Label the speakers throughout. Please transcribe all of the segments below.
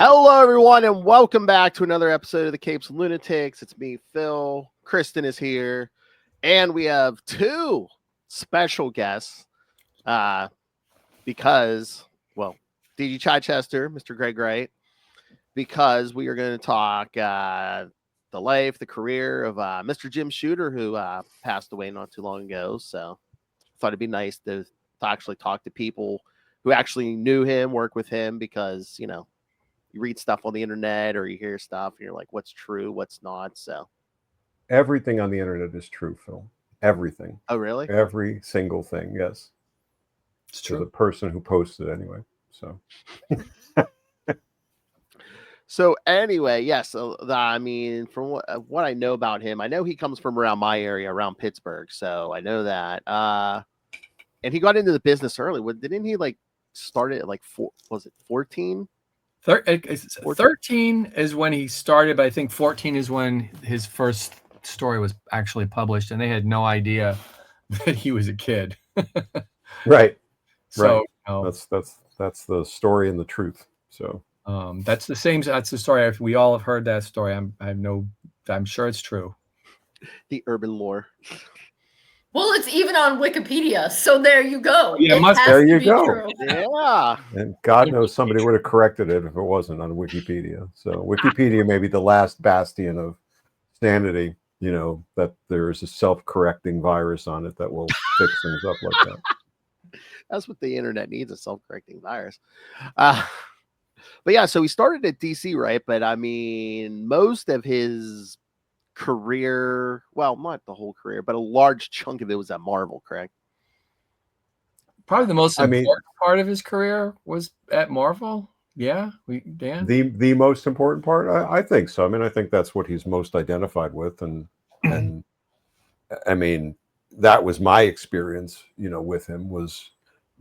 Speaker 1: Hello, everyone, and welcome back to another episode of the Capes and Lunatics. It's me, Phil. Kristen is here, and we have two special guests because, well, DG Chichester, Mr. Greg Wright, because we are going to talk the life, the career of Mr. Jim Shooter, who passed away not too long ago. So I thought it'd be nice to actually talk to people who actually knew him, work with him, because, you know, you read stuff on the internet or you hear stuff and you're like, what's true, what's not. So
Speaker 2: everything on the internet is true, Phil. Everything.
Speaker 1: Oh, really?
Speaker 2: Every single thing. Yes.
Speaker 3: It's true.
Speaker 2: To the person who posted anyway. So.
Speaker 1: So anyway, yes. I mean, from what I know about him, I know he comes from around my area, around Pittsburgh. So I know that. And he got into the business early. Didn't he like start it at like 14?
Speaker 3: 13 is when he started, but I think 14 is when his first story was actually published, and they had no idea that he was a kid.
Speaker 2: Right.
Speaker 3: So
Speaker 2: that's the story and the truth. So
Speaker 3: that's the story. We all have heard that story. I'm sure it's true.
Speaker 1: The urban lore.
Speaker 4: Well, it's even on Wikipedia, so there you go.
Speaker 3: Yeah,
Speaker 2: there you go.
Speaker 4: True.
Speaker 1: Yeah.
Speaker 2: And God knows somebody would have corrected it if it wasn't on Wikipedia. So Wikipedia may be the last bastion of sanity, you know, that there is a self-correcting virus on it that will fix things up like that.
Speaker 1: That's what the internet needs, a self-correcting virus. But yeah, so he started at DC, right? But I mean, most of his career, well, not the whole career, but a large chunk of it was at Marvel, correct?
Speaker 3: Probably the most important part of his career was at Marvel. Yeah, Dan.
Speaker 2: The most important part, I think so. I mean, I think that's what he's most identified with, and I mean, that was my experience, you know, with him, was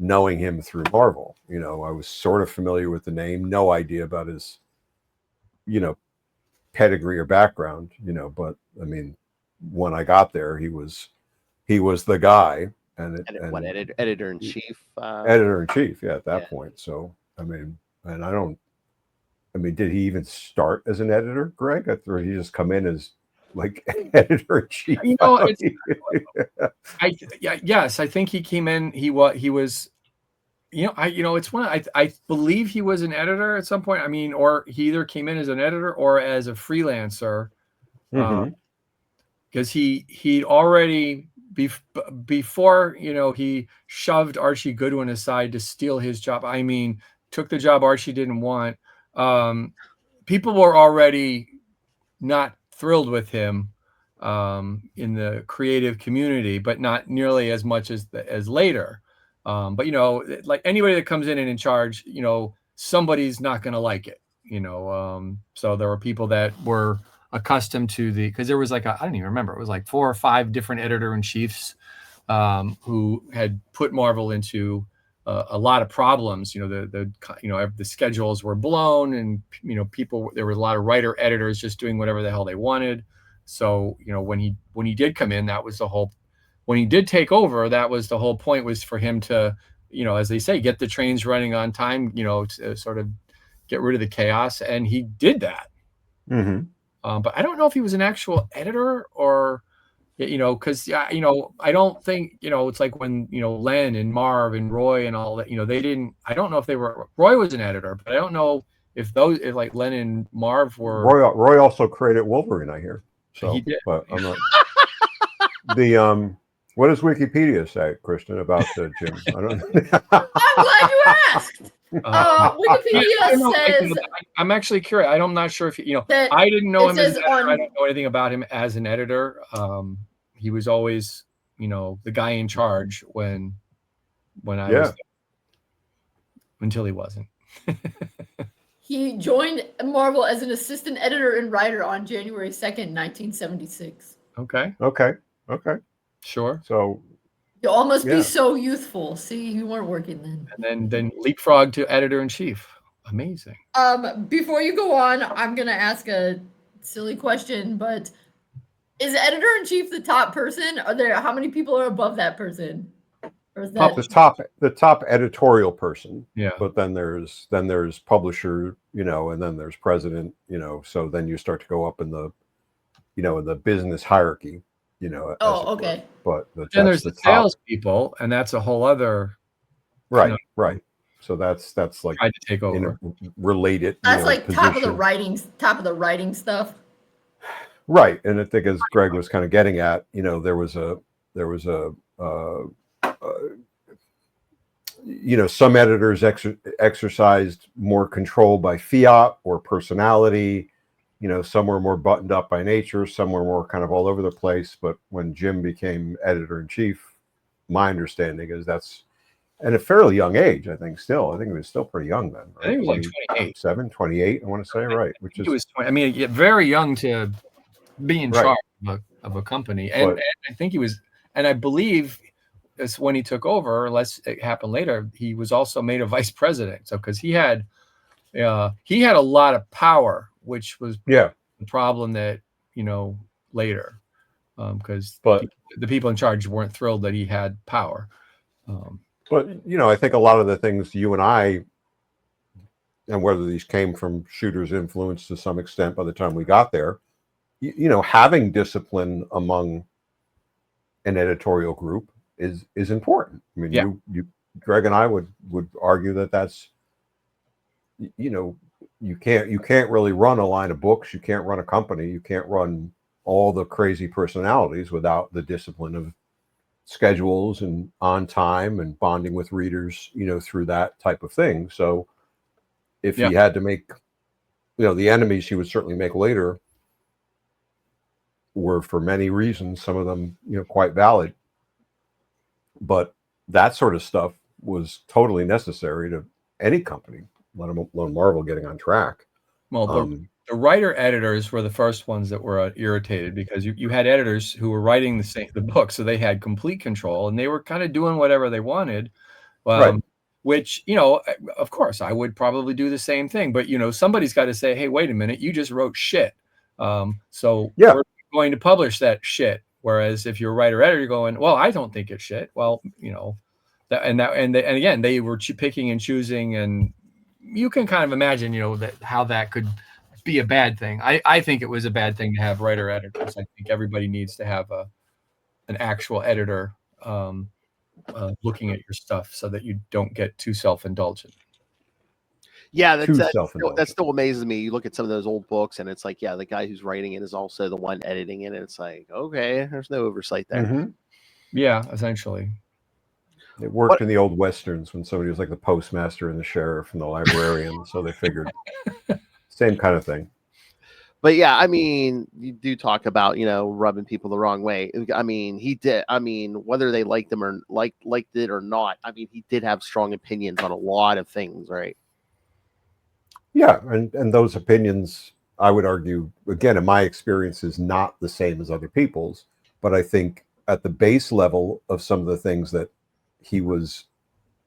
Speaker 2: knowing him through Marvel. You know, I was sort of familiar with the name, no idea about his, you know, pedigree or background, you know, but I mean, when I got there, he was the guy,
Speaker 1: editor in chief?
Speaker 2: Editor in chief, yeah, at that point. So I mean, did he even start as an editor, Greg? Or did he just come in as like editor in chief?
Speaker 3: You know, yes, I think he came in. He was. It's one. I believe he was an editor at some point. I mean, or he either came in as an editor or as a freelancer, because he'd already before, you know, he shoved Archie Goodwin aside to steal his job. I mean, took the job Archie didn't want. People were already not thrilled with him in the creative community, but not nearly as much as later. But, you know, like anybody that comes in and in charge, you know, somebody's not going to like it, you know. So there were people that were accustomed to because there was like, I don't even remember. It was like 4 or 5 different editor-in-chiefs who had put Marvel into a lot of problems. You know, the schedules were blown, and, you know, there were a lot of writer editors just doing whatever the hell they wanted. So, you know, when he did come in, that was the whole. When he did take over, that was the whole point, was for him to, you know, as they say, get the trains running on time, you know, to sort of get rid of the chaos. And he did that.
Speaker 2: Mm-hmm.
Speaker 3: But I don't know if he was an actual editor or, you know, because, you know, I don't think, you know, it's like when, you know, Len and Marv and Roy and all that, you know, I don't know if Roy was an editor, but I don't know if like Len and Marv were.
Speaker 2: Roy also created Wolverine, I hear. So
Speaker 3: he did.
Speaker 2: But I'm not. What does Wikipedia say, Kristen, about Jim? I don't know.
Speaker 4: I'm glad you asked. Wikipedia says.
Speaker 3: I'm actually curious. I'm not sure if, you know, I didn't know him as an editor. I don't know anything about him as an editor. He was always, you know, the guy in charge when I was there, until he wasn't.
Speaker 4: He joined Marvel as an assistant editor and writer on January 2nd, 1976.
Speaker 3: Okay.
Speaker 4: Sure.
Speaker 2: So
Speaker 4: you all must be so youthful. See, you weren't working then.
Speaker 3: And then leapfrog to editor-in-chief. Amazing.
Speaker 4: Before you go on, I'm gonna ask a silly question, but is editor-in-chief the top person? How many people are above that person? Or is that
Speaker 2: the top editorial person.
Speaker 3: Yeah.
Speaker 2: But then there's publisher, and then there's president, so then you start to go up in the, in the business hierarchy,
Speaker 4: Oh, okay.
Speaker 2: But
Speaker 3: Then there's
Speaker 2: the
Speaker 3: the
Speaker 2: top.
Speaker 3: salespeople, and that's a whole other
Speaker 2: Right. So that's like
Speaker 3: tried to take over.
Speaker 2: Related.
Speaker 4: That's like top of the
Speaker 2: position.
Speaker 4: writing stuff.
Speaker 2: Right. And I think, as Greg was kind of getting at, there was some editors exercised more control by fiat or personality. Some were more buttoned up by nature, some were more kind of all over the place. But when Jim became editor-in-chief, my understanding is that's at a fairly young age, I think he was still pretty young then, right?
Speaker 3: I think he was like 28.
Speaker 2: 28, I want to say, right? Which is,
Speaker 3: he was 20. I mean, very young to be in charge of a company. And I think he was, and I believe it's when he took over, unless it happened later, he was also made a vice president. So, because he had a lot of power, which was the problem that, later, because the people in charge weren't thrilled that he had power.
Speaker 2: But, I think a lot of the things you and I, and whether these came from Shooter's influence to some extent by the time we got there, having discipline among an editorial group is important. I mean, you Greg and I would argue that that's, you can't really run a line of books. You can't run a company. You can't run all the crazy personalities without the discipline of schedules and on time and bonding with readers, through that type of thing. So if he had to make, the enemies he would certainly make later were, for many reasons, some of them, quite valid. But that sort of stuff was totally necessary to any company, let alone Marvel getting on track.
Speaker 3: Well, the writer editors were the first ones that were irritated, because you had editors who were writing the book, so they had complete control and they were kind of doing whatever they wanted. Which, of course, I would probably do the same thing. But, somebody's got to say, hey, wait a minute, you just wrote shit. So we're going to publish that shit. Whereas if you're a writer editor, you're going, well, I don't think it's shit. Well, and again, they were picking and choosing, and you can kind of imagine, how that could be a bad thing. I think it was a bad thing to have writer editors. I think everybody needs to have an actual editor looking at your stuff so that you don't get too self-indulgent.
Speaker 1: Yeah, that still amazes me. You look at some of those old books, and it's like, the guy who's writing it is also the one editing it. And it's like, okay, there's no oversight there.
Speaker 2: Mm-hmm.
Speaker 3: Yeah, essentially.
Speaker 2: It worked in the old Westerns when somebody was like the postmaster and the sheriff and the librarian. So they figured same kind of thing.
Speaker 1: But yeah, I mean, you do talk about, rubbing people the wrong way. I mean, he did. I mean, whether they liked him or liked it or not, I mean, he did have strong opinions on a lot of things, right?
Speaker 2: Yeah, and those opinions, I would argue, again, in my experience, is not the same as other people's. But I think at the base level of some of the things that he was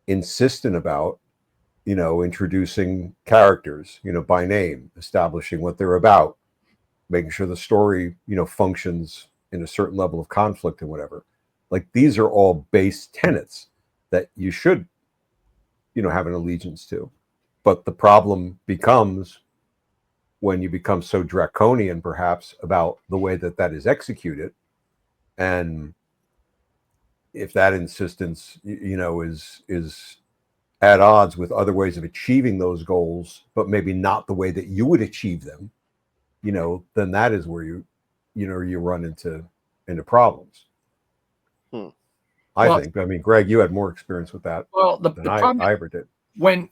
Speaker 2: insistent about, introducing characters, by name, establishing what they're about, making sure the story, functions in a certain level of conflict and whatever. Like, these are all base tenets that you should, have an allegiance to. But the problem becomes when you become so draconian, perhaps, about the way that is executed. And if that insistence, is at odds with other ways of achieving those goals, but maybe not the way that you would achieve them, then that is where you run into problems. I think. I mean, Greg, you had more experience with that than I ever did.
Speaker 3: When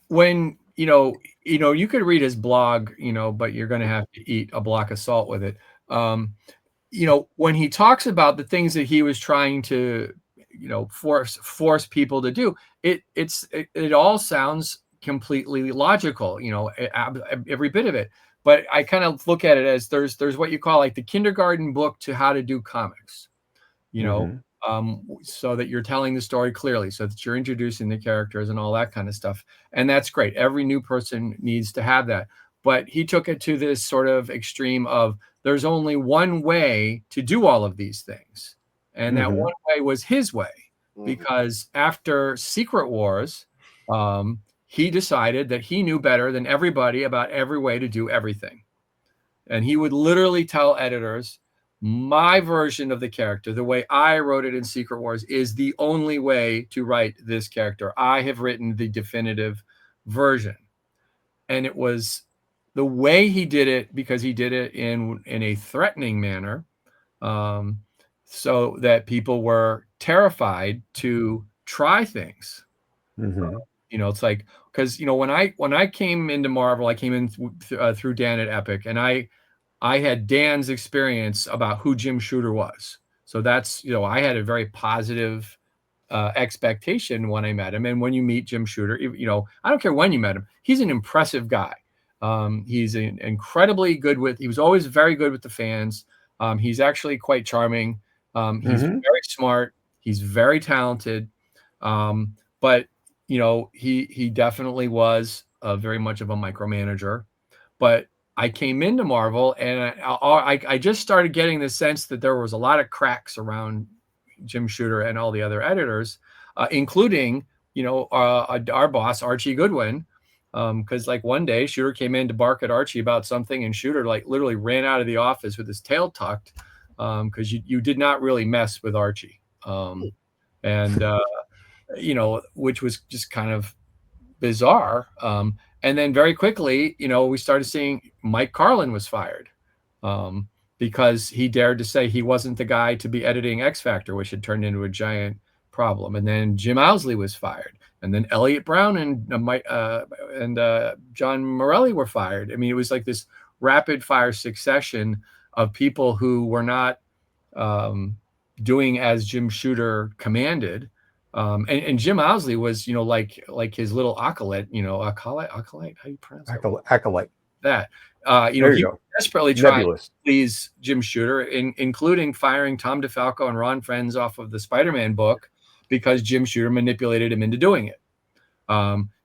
Speaker 3: you could read his blog, but you're going to have to eat a block of salt with it. When he talks about the things that he was trying to, force people to do, it all sounds completely logical, every bit of it. But I kind of look at it as there's what you call like the kindergarten book to how to do comics, so that you're telling the story clearly, so that you're introducing the characters and all that kind of stuff. And that's great. Every new person needs to have that. But he took it to this sort of extreme of there's only one way to do all of these things. And that one way was his way. because after Secret Wars, he decided that he knew better than everybody about every way to do everything. And he would literally tell editors, my version of the character, the way I wrote it in Secret Wars, is the only way to write this character. I have written the definitive version. And it was the way he did it, because he did it in a threatening manner, so that people were terrified to try things. It's like, because when I came into Marvel, I came in through Dan at Epic, and I had Dan's experience about who Jim Shooter was. So that's, I had a very positive expectation when I met him. And when you meet Jim Shooter, I don't care when you met him, he's an impressive guy. He's incredibly good he was always very good with the fans. He's actually quite charming. He's very smart. He's very talented. But he definitely was very much of a micromanager. But I came into Marvel, and I just started getting the sense that there was a lot of cracks around Jim Shooter and all the other editors, including our boss Archie Goodwin, because like one day Shooter came in to bark at Archie about something, and Shooter like literally ran out of the office with his tail tucked, because you did not really mess with Archie, and which was just kind of bizarre. And then very quickly, we started seeing Mike Carlin was fired, because he dared to say he wasn't the guy to be editing X Factor, which had turned into a giant problem. And then Jim Owsley was fired, and then Elliot Brown and John Morelli were fired. I mean, it was like this rapid fire succession of people who were not doing as Jim Shooter commanded. And Jim Owsley was, like his little acolyte, acolyte, how do you pronounce it?
Speaker 2: Acolyte.
Speaker 3: That, he desperately trying to please Jim Shooter, including firing Tom DeFalco and Ron Frenz off of the Spider-Man book because Jim Shooter manipulated him into doing it.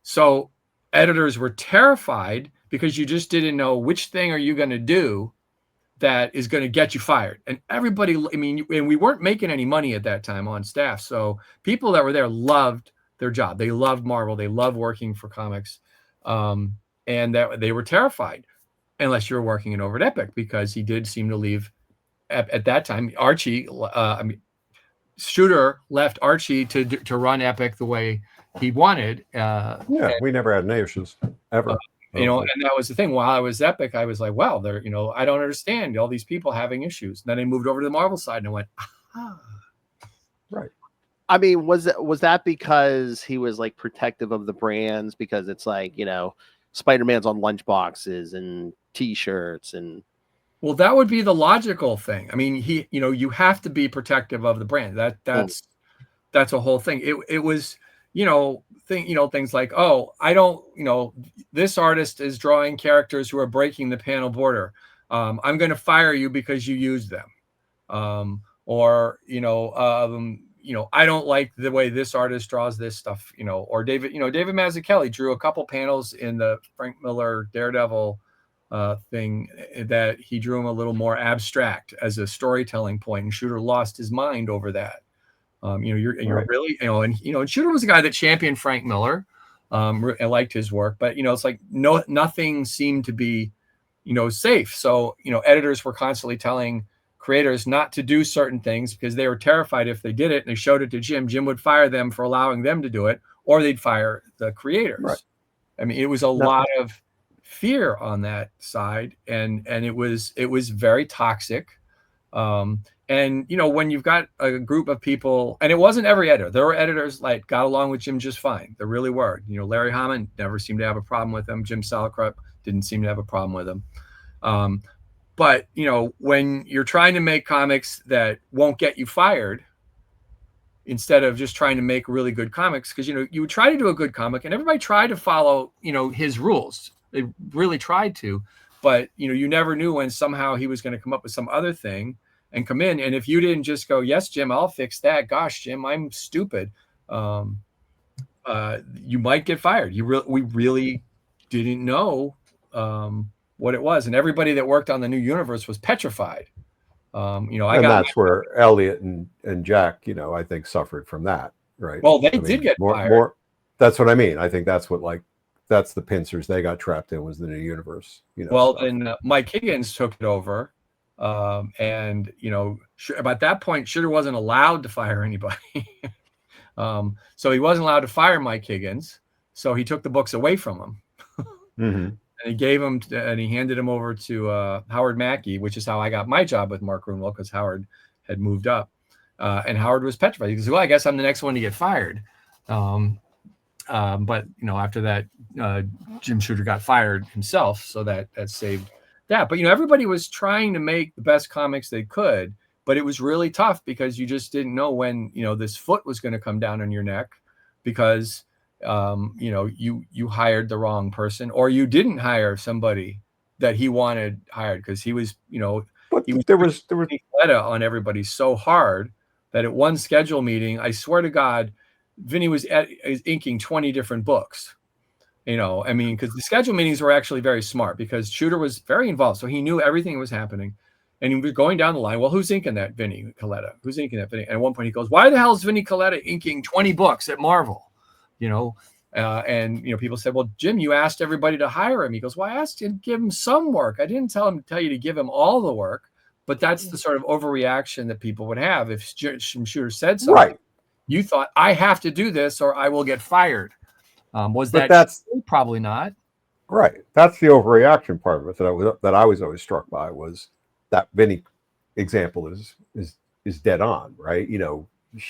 Speaker 3: So editors were terrified because you just didn't know which thing are you going to do that is going to get you fired. And everybody, and we weren't making any money at that time on staff. So people that were there loved their job. They loved Marvel. They loved working for comics. And that they were terrified unless you were working over at Epic, because he did seem to leave at that time. Archie, Shooter left Archie to run Epic the way he wanted.
Speaker 2: We never had any issues ever.
Speaker 3: And that was the thing. While I was Epic, I was like, wow, I don't understand all these people having issues. And then I moved over to the Marvel side and I went,
Speaker 2: right.
Speaker 1: I mean, was that because he was like protective of the brands? Because it's like, Spider-Man's on lunchboxes and T-shirts and.
Speaker 3: Well, that would be the logical thing. I mean, you have to be protective of the brand. That's a whole thing. It was, things like, I don't, this artist is drawing characters who are breaking the panel border. I'm going to fire you because you used them. Or I don't like the way this artist draws this stuff, or David Mazzucchelli drew a couple panels in the Frank Miller Daredevil thing that he drew him a little more abstract as a storytelling point, and Shooter lost his mind over that. You're really, and Shooter was a guy that championed Frank Miller. I liked his work, but it's like nothing seemed to be, safe. So editors were constantly telling creators not to do certain things because they were terrified if they did it and they showed it to Jim. Jim would fire them for allowing them to do it, or they'd fire the creators. Right. I mean, it was a lot of fear on that side, and it was very toxic. And when you've got a group of people, and it wasn't every editor, there were editors like got along with Jim just fine. There really were. Larry Hammond never seemed to have a problem with him. Jim Salicrup didn't seem to have a problem with him. But when you're trying to make comics that won't get you fired, instead of just trying to make really good comics, because you would try to do a good comic, and everybody tried to follow his rules. They really tried to, but you never knew when somehow he was going to come up with some other thing and come in. And if you didn't just go, yes, Jim, I'll fix that. Gosh, Jim, I'm stupid. You might get fired. We really didn't know what it was. And everybody that worked on the new universe was petrified.
Speaker 2: That's where Elliot and Jack, I think suffered from that. right?
Speaker 3: Well, they
Speaker 2: I mean,
Speaker 3: did get
Speaker 2: more,
Speaker 3: fired.
Speaker 2: more. That's what I mean. I think that's what that's the pincers they got trapped in, was the new universe.
Speaker 3: Well,
Speaker 2: stuff.
Speaker 3: then Mike Higgins took it over, and at that point, Shooter wasn't allowed to fire anybody. So he wasn't allowed to fire Mike Higgins. So he took the books away from him.
Speaker 2: Mm-hmm.
Speaker 3: And he gave him, and he handed him over to Howard Mackey, which is how I got my job with Mark Grunwald, because Howard had moved up. And Howard was petrified. He goes, well, I guess I'm the next one to get fired. But after that, Jim Shooter got fired himself, so that saved that. But everybody was trying to make the best comics they could, but it was really tough because you just didn't know when this foot was going to come down on your neck, because you hired the wrong person, or you didn't hire somebody that he wanted hired, because he was
Speaker 2: But
Speaker 3: he was
Speaker 2: there was
Speaker 3: meta on everybody so hard that at one schedule meeting, I swear to God, Vinny was inking 20 different books. Because the schedule meetings were actually very smart, because Shooter was very involved. So he knew everything was happening. And he was going down the line. Well, who's inking that? Vinny Coletta. Who's inking that? Vinny? And at one point he goes, why the hell is Vinny Coletta inking 20 books at Marvel? People said, well, Jim, you asked everybody to hire him. He goes, well, I asked you to give him some work. I didn't tell you to give him all the work. But that's the sort of overreaction that people would have. If Shooter said something,
Speaker 2: right,
Speaker 3: you thought, I have to do this or I will get fired.
Speaker 2: That's
Speaker 3: probably not.
Speaker 2: Right. That's the overreaction part of it that I was always struck by, was that Vinny example is dead on, right?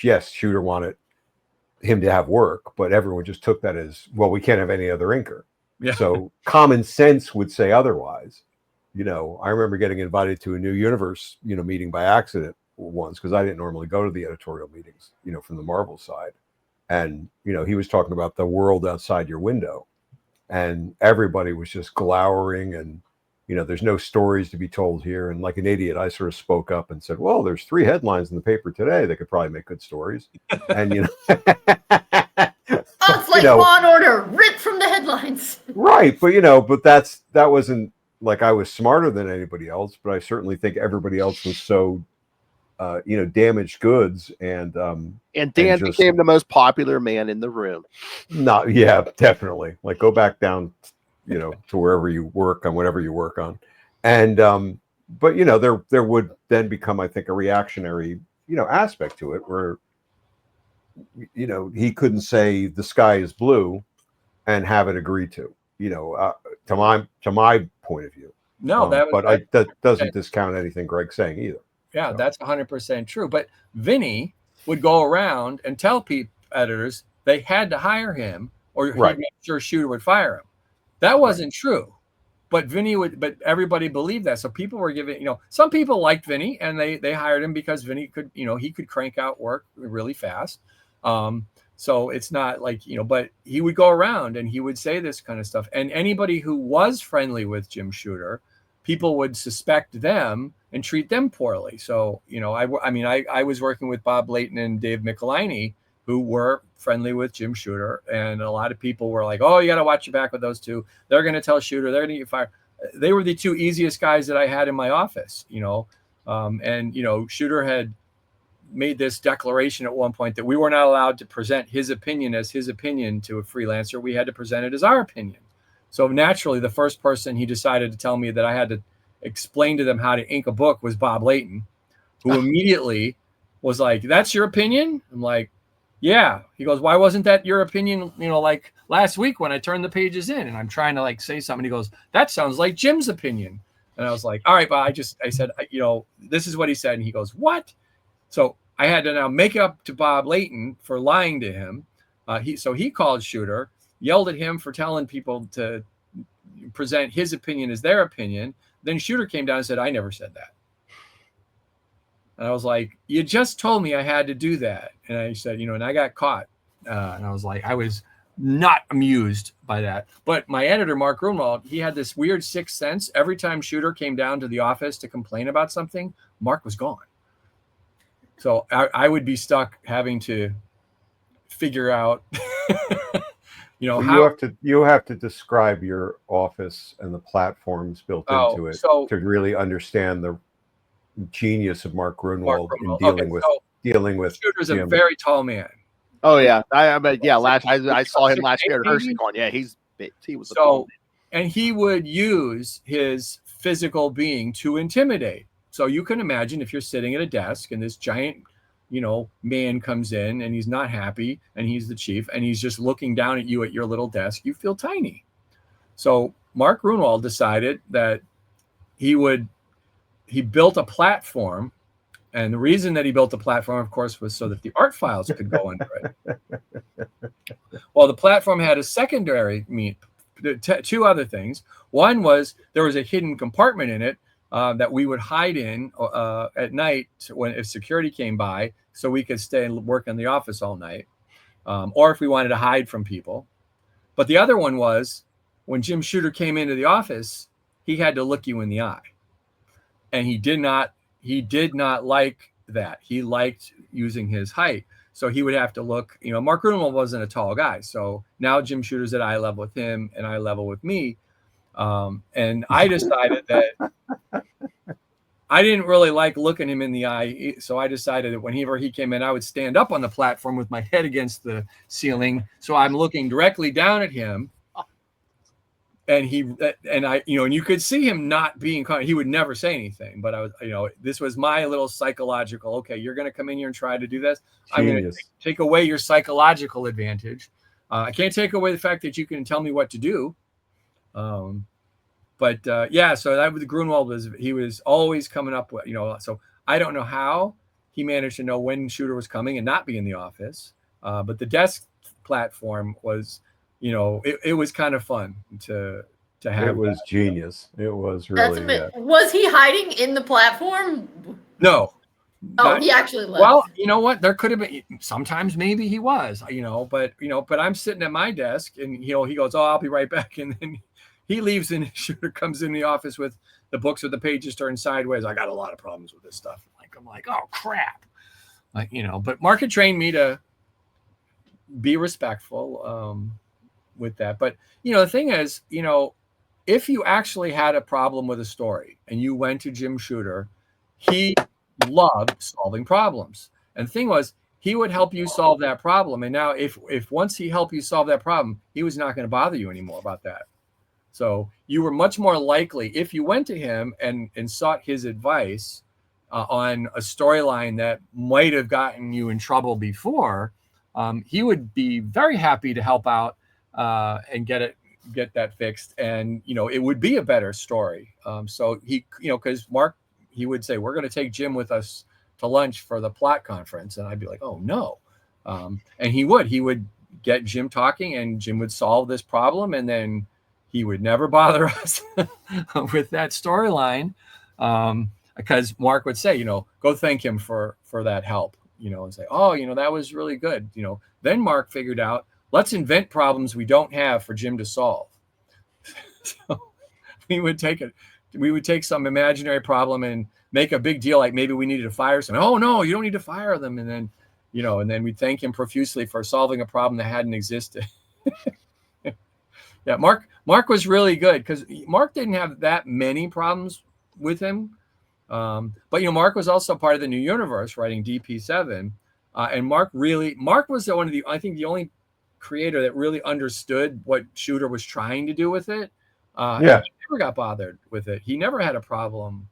Speaker 2: Yes, Shooter wanted him to have work, but everyone just took that as, well, we can't have any other inker.
Speaker 3: Yeah.
Speaker 2: So common sense would say otherwise. I remember getting invited to a New Universe, meeting by accident once, because I didn't normally go to the editorial meetings, from the Marvel side. And, he was talking about the world outside your window, and everybody was just glowering, and, there's no stories to be told here. And like an idiot, I sort of spoke up and said, well, there's 3 headlines in the paper today that could probably make good stories. And,
Speaker 4: It's like Law and Order, ripped from the headlines.
Speaker 2: Right. But, but that wasn't like I was smarter than anybody else, but I certainly think everybody else was so, damaged goods. And
Speaker 1: Dan became the most popular man in the room.
Speaker 2: Yeah, definitely. Like, go back down, to wherever you work on, whatever you work on. And, but, there would then become, I think, a reactionary, aspect to it, where, he couldn't say the sky is blue and have it agreed to, to my point of view.
Speaker 3: No,
Speaker 2: that doesn't discount anything Greg's saying either.
Speaker 3: Yeah, that's 100% true. But Vinny would go around and tell editors they had to hire him, or he'd make sure Shooter would fire him. That wasn't true. But but everybody believed that. So people were giving, some people liked Vinny, and they hired him because Vinny could, he could crank out work really fast. So it's not like, but he would go around and he would say this kind of stuff. And anybody who was friendly with Jim Shooter, people would suspect them and treat them poorly. So, I was working with Bob Layton and Dave Michelini, who were friendly with Jim Shooter. And a lot of people were like, oh, you got to watch your back with those two. They're going to tell Shooter, they're going to get fired. They were the 2 easiest guys that I had in my office, Shooter had made this declaration at one point that we were not allowed to present his opinion as his opinion to a freelancer. We had to present it as our opinion. So naturally, the first person he decided to tell me that I had to explain to them how to ink a book was Bob Layton, who immediately was like, that's your opinion? I'm like, yeah. He goes, why wasn't that your opinion, like last week when I turned the pages in and I'm trying to say something? He goes, that sounds like Jim's opinion. And I was like, all right, but I said, this is what he said. And he goes, what? So I had to now make up to Bob Layton for lying to him. He called Shooter, yelled at him for telling people to present his opinion as their opinion. Then Shooter came down and said, I never said that. And I was like, you just told me I had to do that. And I said, and I got caught. And I was like, I was not amused by that. But my editor, Mark Grunwald, he had this weird sixth sense. Every time Shooter came down to the office to complain about something, Mark was gone. So I would be stuck having to figure out, how
Speaker 2: you have to describe your office and the platforms built into it to really understand the genius of Mark Grunwald in dealing with
Speaker 3: Shooter's a very tall man.
Speaker 1: Oh yeah, I saw him last year at Hershey going. Yeah, he was
Speaker 3: so, and he would use his physical being to intimidate. So you can imagine if you're sitting at a desk and this giant, man comes in and he's not happy and he's the chief and he's just looking down at you at your little desk, you feel tiny. So Mark Grunwald decided that he built a platform. And the reason that he built the platform, of course, was so that the art files could go under it. Well, the platform had a secondary two other things. One was there was a hidden compartment in it that we would hide in at night if security came by, so we could stay and work in the office all night, or if we wanted to hide from people. But the other one was when Jim Shooter came into the office, he had to look you in the eye, and he did not like that. He liked using his height. So he would have to look, Mark Grunwald wasn't a tall guy. So now Jim Shooter's at eye level with him and eye level with me. And I decided that I didn't really like looking him in the eye. So I decided that whenever he came in, I would stand up on the platform with my head against the ceiling. So I'm looking directly down at him. And you could see him not being, he would never say anything, but I was, this was my little psychological, okay, you're going to come in here and try to do this. I'm going to take away your psychological advantage. I can't take away the fact that you can tell me what to do. So that was Grunwald he was always coming up with, so I don't know how he managed to know when Shooter was coming and not be in the office. But the desk platform was, it was kind of fun to have.
Speaker 2: It was genius. It was really.
Speaker 4: Was he hiding in the platform?
Speaker 3: No.
Speaker 4: He actually left.
Speaker 3: Well, you know what? There could have been. Sometimes maybe he was. But I'm sitting at my desk, and he goes, "Oh, I'll be right back," and then he leaves, and Shooter comes in the office with the books with the pages turned sideways. I got a lot of problems with this stuff. I'm like, oh crap, But Mark had trained me to be respectful. With that. But, the thing is, if you actually had a problem with a story and you went to Jim Shooter, he loved solving problems. And the thing was, he would help you solve that problem. And now if once he helped you solve that problem, he was not going to bother you anymore about that. So you were much more likely, if you went to him and sought his advice on a storyline that might have gotten you in trouble before, he would be very happy to help out and get that fixed, and it would be a better story. So he, because Mark, he would say, we're going to take Jim with us to lunch for the plot conference, and I'd be like, oh no, and he would get Jim talking, and Jim would solve this problem, and then he would never bother us with that storyline, because Mark would say, go thank him for that help, and say, oh, that was really good, Then Mark figured out, let's invent problems we don't have for Jim to solve. So we would take some imaginary problem and make a big deal, like maybe we needed to fire someone. Oh no, you don't need to fire them. And then, and then we'd thank him profusely for solving a problem that hadn't existed. Yeah, Mark was really good because Mark didn't have that many problems with him. But Mark was also part of the New Universe writing DP7. And Mark was the only creator that really understood what Shooter was trying to do with it. He never got bothered with it. He never had a problem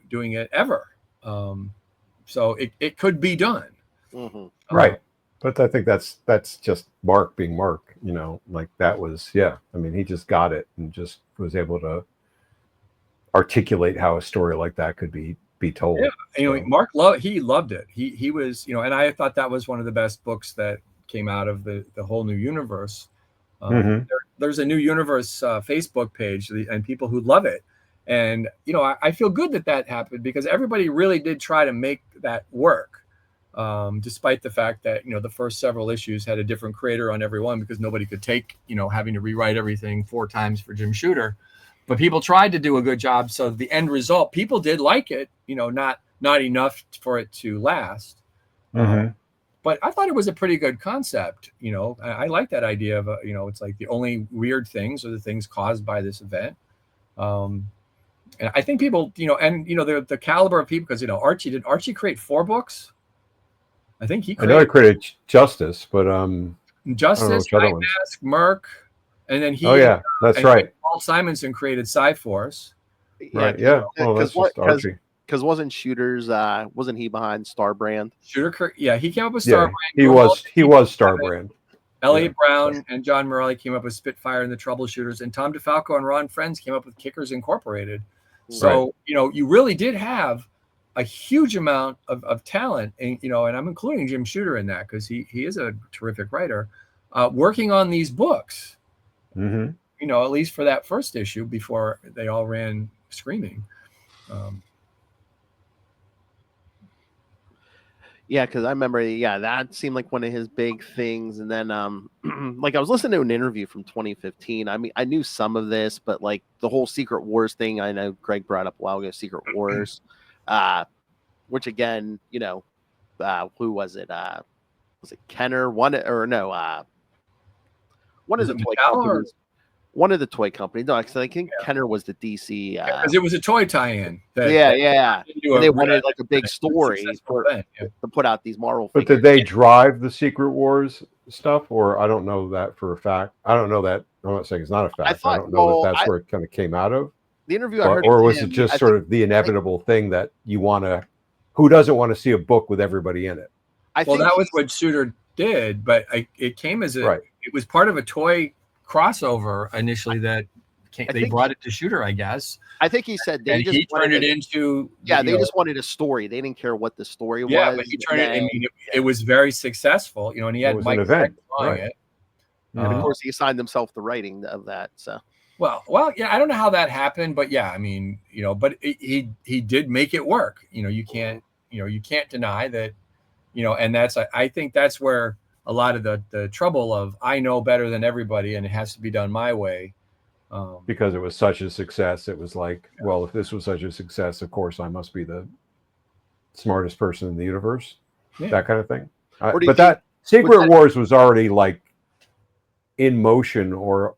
Speaker 3: doing it ever. So it could be done.
Speaker 1: Mm-hmm.
Speaker 2: Right. But I think that's just Mark being Mark, that was, he just got it and just was able to articulate how a story like that could be told.
Speaker 3: Yeah. Mark loved it. He was, and I thought that was one of the best books that came out of the whole New Universe. There's a New Universe Facebook page and people who love it. And, I feel good that happened because everybody really did try to make that work. Despite the fact that, the first several issues had a different creator on every one because nobody could take, having to rewrite everything 4 times for Jim Shooter. But people tried to do a good job. So the end result, people did like it, not enough for it to last. But I thought it was a pretty good concept. I like that idea of, it's like the only weird things are the things caused by this event. And I think people, the caliber of people, because, Archie create 4 books? I think he
Speaker 2: I know he
Speaker 3: created
Speaker 2: created Justice, but
Speaker 3: Justice,
Speaker 2: which other
Speaker 3: Night
Speaker 2: ones.
Speaker 3: Mask, Merc, and then he
Speaker 2: Oh yeah, that's
Speaker 3: and
Speaker 2: right.
Speaker 3: Paul Simonson created Cyforce.
Speaker 1: Yeah,
Speaker 2: Right. Yeah. Well, that's just Archie.
Speaker 1: because wasn't Shooters wasn't he behind Starbrand?
Speaker 3: Yeah, he came up with
Speaker 2: Yeah,
Speaker 3: Starbrand.
Speaker 2: he was Starbrand.
Speaker 3: Elliot Brown and John Morelli came up with Spitfire and the Troubleshooters, and Tom DeFalco and Ron Friends came up with Kickers Incorporated. So, you really did have a huge amount of talent, and and I'm including Jim Shooter in that because he is a terrific writer, working on these books.
Speaker 2: Mm-hmm.
Speaker 3: At least for that first issue before they all ran screaming.
Speaker 1: Yeah, because I remember, that seemed like one of his big things. And then, like, I was listening to an interview from 2015. I mean, I knew some of this, but like the whole Secret Wars thing, I know Greg brought up a while ago, Secret Wars, which again, who was it? Was it Kenner? One of the toy companies. One of the toy companies. No, actually, I think Kenner was the DC.
Speaker 3: Because it was a toy tie-in.
Speaker 1: And they wanted like a big story to put out these Marvel figures.
Speaker 2: But did they drive the Secret Wars stuff, or I don't know that for a fact. I don't know that. I'm not saying it's not a fact. I don't know that that's where it kind of came out of.
Speaker 1: The interview I heard,
Speaker 2: or was it just sort of the inevitable thing that you want to? Who doesn't want to see a book with everybody in it?
Speaker 3: Well, that was what Shooter did, but it came as it was part of a toy crossover initially that they brought it to Shooter, I guess.
Speaker 1: I think he said
Speaker 3: he turned it into
Speaker 1: they just wanted a story. They didn't care what the story was.
Speaker 3: Yeah, but he turned it. I mean, it was very successful, and he had Mike drawing it.
Speaker 1: And of course, he assigned himself the writing of that. So,
Speaker 3: well, yeah, I don't know how that happened, but yeah, I mean, but he did make it work. You can't deny that. And I think that's where a lot of the trouble of I know better than everybody and it has to be done my way.
Speaker 2: Because it was such a success. It was like, well, if this was such a success, of course I must be the smartest person in the universe. Yeah. That kind of thing. But that Secret Wars was already like in motion or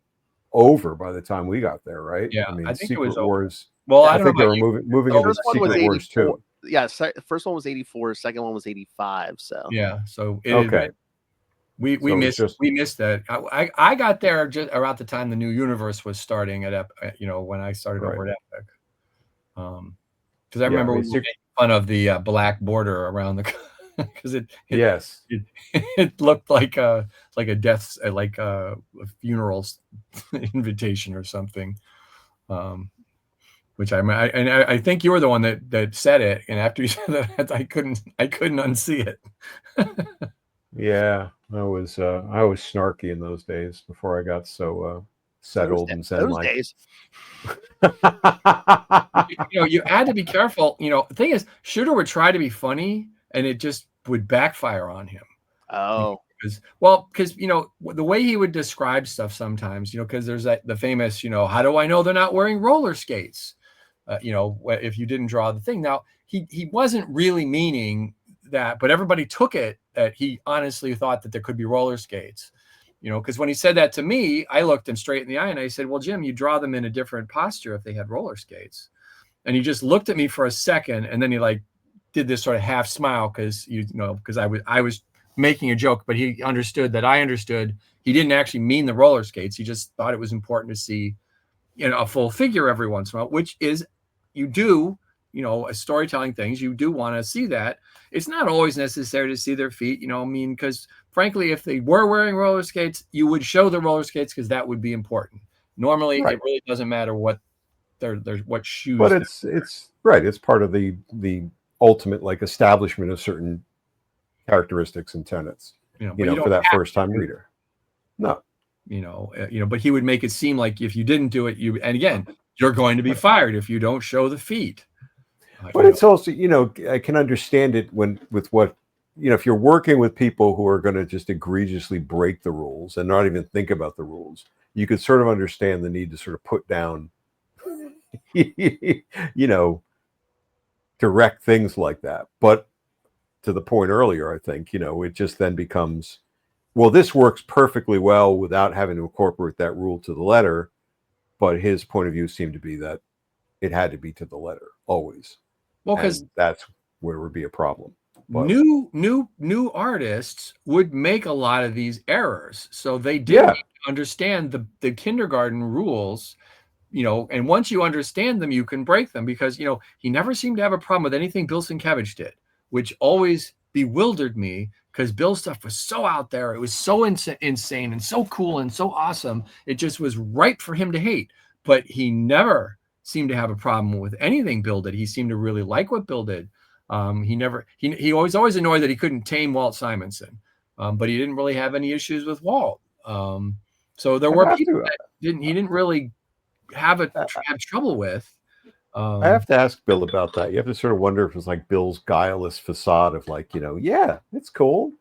Speaker 2: over by the time we got there, right?
Speaker 3: Yeah,
Speaker 2: I mean,
Speaker 3: I think
Speaker 2: Secret
Speaker 3: it was
Speaker 2: Wars.
Speaker 3: Well,
Speaker 2: I think they were moving into Secret Wars too.
Speaker 1: Yeah, first one was 84, second one was 85. So
Speaker 3: yeah, so we missed that. I got there just around the time the new universe was starting at when I started over at Epic. Because I remember we made fun of the black border around the because it looked like a death like a funeral invitation or something. Which I think you were the one that said it, and after you said that, I couldn't unsee it.
Speaker 2: Yeah, I was snarky in those days before I got so settled and zen-like.
Speaker 1: Those days.
Speaker 3: You had to be careful. The thing is, Shooter would try to be funny, and it just would backfire on him.
Speaker 1: Oh.
Speaker 3: Because the way he would describe stuff sometimes, because there's the famous, how do I know they're not wearing roller skates? If you didn't draw the thing. Now, he wasn't really meaning that, but everybody took it that he honestly thought that there could be roller skates, because when he said that to me, I looked him straight in the eye and I said, well, Jim, you draw them in a different posture if they had roller skates. And he just looked at me for a second, and then he did this sort of half smile because I was making a joke, but he understood that I understood he didn't actually mean the roller skates. He just thought it was important to see a full figure every once in a while, which is storytelling things, you do want to see that. It's not always necessary to see their feet, because frankly, if they were wearing roller skates, you would show the roller skates because that would be important. Normally, it really doesn't matter what what shoes.
Speaker 2: But it's right. It's part of the ultimate establishment of certain characteristics and tenets. For that first time reader. No.
Speaker 3: But he would make it seem like if you didn't do it, and again, you're going to be fired if you don't show the feet.
Speaker 2: But it's also, I can understand it if you're working with people who are going to just egregiously break the rules and not even think about the rules, you could sort of understand the need to sort of put down, direct things like that. But to the point earlier, I think, it just then becomes, well, this works perfectly well without having to incorporate that rule to the letter. But his point of view seemed to be that it had to be to the letter always.
Speaker 3: Well, because
Speaker 2: that's where it would be a problem. But
Speaker 3: new artists would make a lot of these errors, so they didn't understand the kindergarten rules, and once you understand them, you can break them, because he never seemed to have a problem with anything Bill Sienkiewicz did, which always bewildered me, because Bill's stuff was so out there, it was so insane and so cool and so awesome, it just was ripe for him to hate. But he never seemed to have a problem with anything Bill did. He seemed to really like what Bill did. He was always annoyed that he couldn't tame Walt Simonson, but he didn't really have any issues with Walt. So there were people that he didn't really have trouble with.
Speaker 2: I have to ask Bill about that. You have to sort of wonder if it's like Bill's guileless facade of like, yeah, it's cool,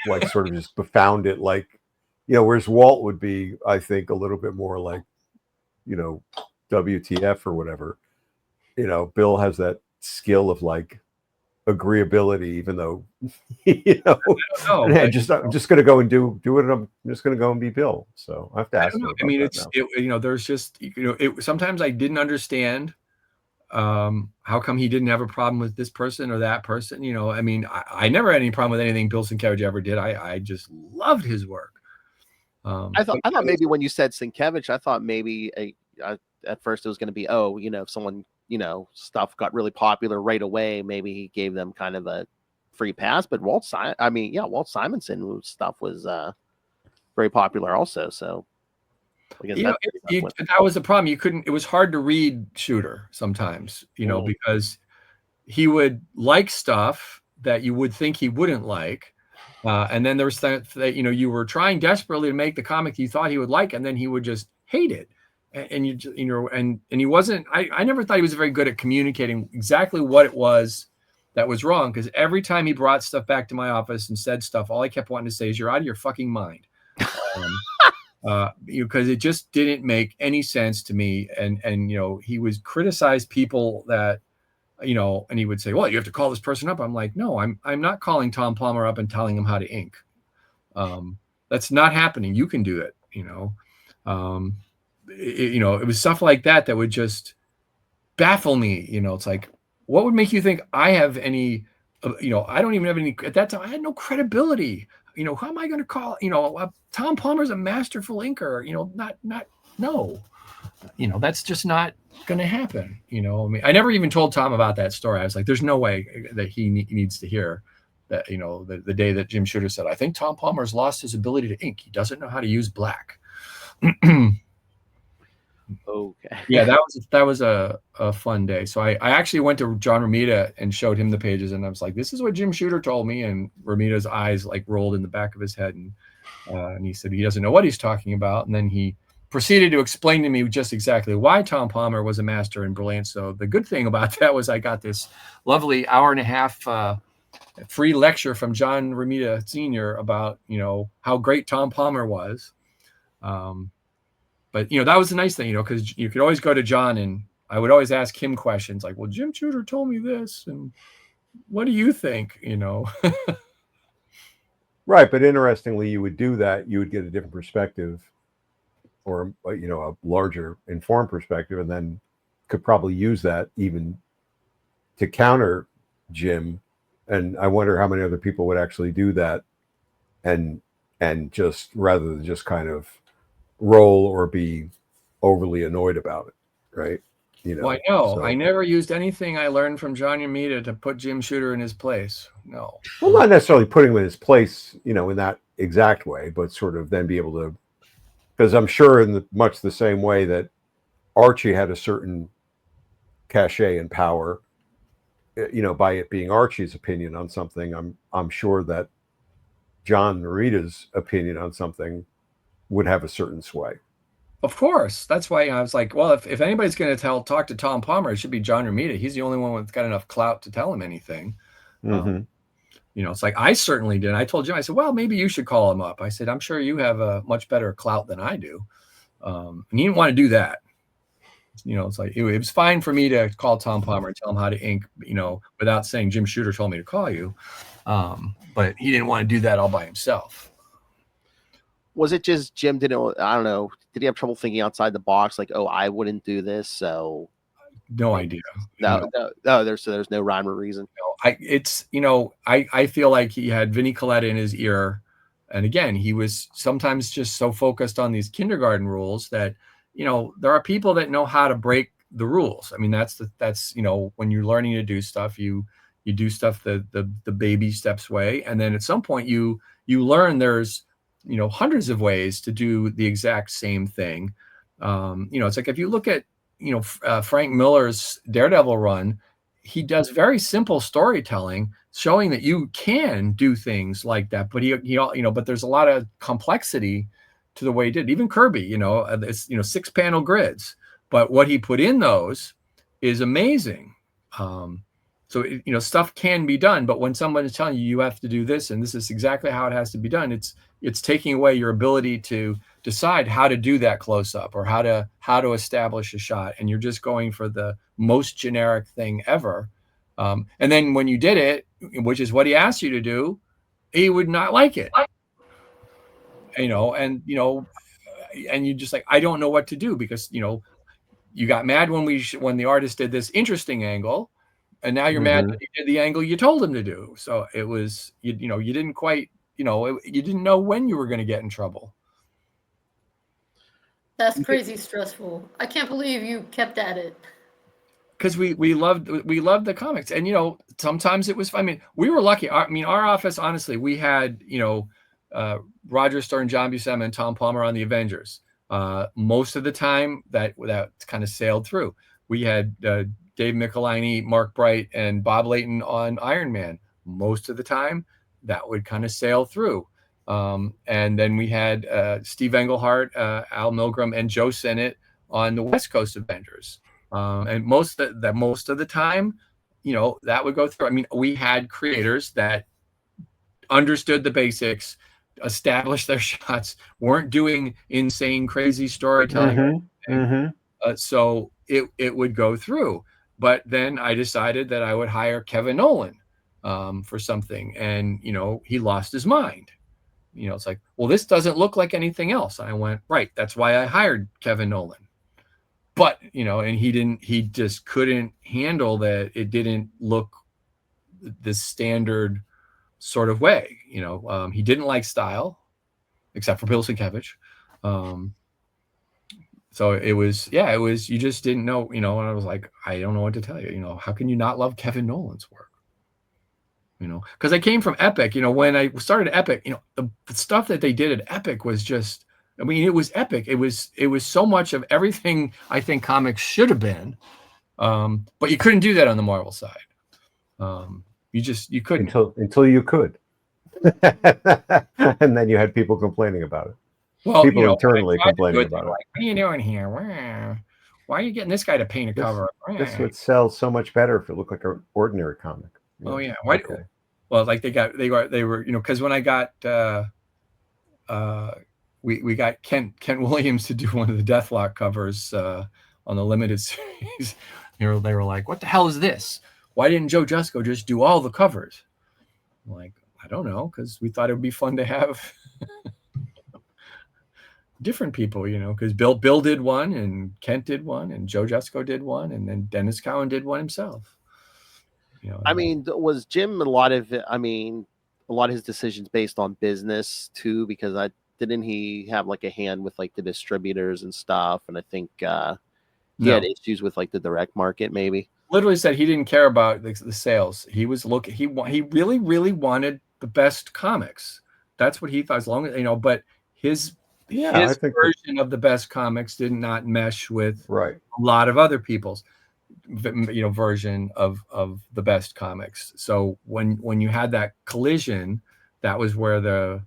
Speaker 2: like sort of just found it like, whereas Walt would be, I think, a little bit more like, WTF or whatever. Bill has that skill of like agreeability, even though I'm just gonna go and do it. I'm just gonna go and be Bill. So I have to ask him about that.
Speaker 3: There's just sometimes I didn't understand how come he didn't have a problem with this person or that person. I never had any problem with anything Bill Sienkiewicz ever did. I just loved his work.
Speaker 1: I thought maybe when you said Sienkiewicz, I thought maybe at first it was going to be, if someone, stuff got really popular right away, maybe he gave them kind of a free pass. But Walt Simonson stuff was very popular also. So
Speaker 3: that was the problem. It was hard to read Shooter sometimes, because he would like stuff that you would think he wouldn't like. And then there was that, you were trying desperately to make the comic you thought he would like, and then he would just hate it. And he wasn't, I never thought he was very good at communicating exactly what it was that was wrong. Because every time he brought stuff back to my office and said stuff, all I kept wanting to say is, you're out of your fucking mind. Because it just didn't make any sense to me. And he would criticize people that, and he would say, well, you have to call this person up. I'm like, no, I'm not calling Tom Palmer up and telling him how to ink. That's not happening. You can do it, it was stuff like that would just baffle me. It's like, what would make you think I have any, I don't even have any, at that time, I had no credibility. How am I going to call, Tom Palmer's a masterful inker, no, that's just not going to happen. I never even told Tom about that story. I was like, there's no way that he needs to hear that, the day that Jim Shooter said, I think Tom Palmer's lost his ability to ink. He doesn't know how to use black.
Speaker 1: Okay.
Speaker 3: Yeah, that was a fun day. So I actually went to John Romita and showed him the pages, and I was like, this is what Jim Shooter told me. And Romita's eyes like rolled in the back of his head, and he said he doesn't know what he's talking about. And then he proceeded to explain to me just exactly why Tom Palmer was a master and brilliant. So the good thing about that was I got this lovely hour-and-a-half free lecture from John Romita Sr. about how great Tom Palmer was. But that was the nice thing, because you could always go to John, and I would always ask him questions like, well, Jim Shooter told me this, and what do you think?
Speaker 2: Right, but interestingly, you would do that, you would get a different perspective, or a larger informed perspective, and then could probably use that even to counter Jim. And I wonder how many other people would actually do that, and just rather than just kind of roll or be overly annoyed about it, right?
Speaker 3: Well, I know. So, I never used anything I learned from John Romita to put Jim Shooter in his place. No.
Speaker 2: Well, not necessarily putting him in his place, in that exact way, but sort of then be able to, because I'm sure in much the same way that Archie had a certain cachet and power, by it being Archie's opinion on something, I'm sure that John Romita's opinion on something would have a certain sway.
Speaker 3: Of course. That's why I was like, well, if anybody's going to talk to Tom Palmer, it should be John Romita. He's the only one that's got enough clout to tell him anything.
Speaker 2: Mm-hmm.
Speaker 3: It's like, I certainly did. I told Jim, I said, well, maybe you should call him up. I said, I'm sure you have a much better clout than I do. And he didn't want to do that. It's like, it was fine for me to call Tom Palmer and tell him how to ink, without saying Jim Shooter told me to call you. But he didn't want to do that all by himself.
Speaker 1: Was it just Jim didn't, I don't know, did he have trouble thinking outside the box? Like, oh, I wouldn't do this, so.
Speaker 3: no idea.
Speaker 1: No, there's no rhyme or reason.
Speaker 3: I feel like he had Vinnie Coletta in his ear, and again, he was sometimes just so focused on these kindergarten rules that, there are people that know how to break the rules. I mean, that's when you're learning to do stuff, you do stuff the baby steps way, and then at some point you learn there's hundreds of ways to do the exact same thing. It's like if you look at Frank Miller's Daredevil run, he does very simple storytelling showing that you can do things like that, but but there's a lot of complexity to the way he did. Even Kirby, it's 6-panel grids, but what he put in those is amazing. So stuff can be done, but when someone is telling you have to do this and this is exactly how it has to be done, it's taking away your ability to decide how to do that close up or how to establish a shot, and you're just going for the most generic thing ever. And then when you did it, which is what he asked you to do, he would not like it. And you just like, I don't know what to do, because you got mad when the artist did this interesting angle, and now you're mad that he did the angle you told him to do. So it was you didn't quite you didn't know when you were going to get in trouble.
Speaker 4: That's crazy stressful. I can't believe you kept at it.
Speaker 3: Because we loved the comics, and sometimes it was. I mean, we were lucky. Our office, honestly, we had Roger Stern, John Buscema, and Tom Palmer on the Avengers. Most of the time, that kind of sailed through. We had Dave Michelini, Mark Bright, and Bob Layton on Iron Man. Most of the time, that would kind of sail through. And then we had Steve Englehart, Al Milgram, and Joe Sinnott on the West Coast Avengers. And most of the time, that would go through. I mean, we had creators that understood the basics, established their shots, weren't doing insane, crazy storytelling. So it would go through. But then I decided that I would hire Kevin Nolan for something, and he lost his mind. It's like, well, this doesn't look like anything else. I went, right, that's why I hired Kevin Nolan. But and he just couldn't handle that it didn't look the standard sort of way. He didn't like style, except for Bill Sienkiewicz. So it was you just didn't know, and I was like, I don't know what to tell you. How can you not love Kevin Nolan's work? Because I came from Epic. When I started Epic, the stuff that they did at Epic was just, it was epic. It was so much of everything I think comics should have been. But you couldn't do that on the Marvel side. You couldn't
Speaker 2: until you could. And then you had people complaining about it.
Speaker 3: Well,
Speaker 2: people internally complaining about it.
Speaker 3: Like, what are you doing here? Why are you getting this guy to paint a cover?
Speaker 2: This would sell so much better if it looked like an ordinary comic.
Speaker 3: Oh yeah. Why? Okay. Well, like they were because when I got we got Kent Williams to do one of the Deathlock covers on the limited series. They were like, what the hell is this? Why didn't Joe Jusko just do all the covers? I'm like, I don't know, because we thought it would be fun to have different people, because Bill did one, and Kent did one, and Joe Jusko did one, and then Dennis Cowan did one himself.
Speaker 1: Was Jim a lot of his decisions based on business too? Because didn't he have like a hand with like the distributors and stuff? And I think he had issues with like the direct market, maybe.
Speaker 3: Literally said he didn't care about the sales. He was looking. He really, really wanted the best comics. That's what he thought. As long as but his version of the best comics did not mesh with a lot of other people's version of the best comics. So when you had that collision, that was where the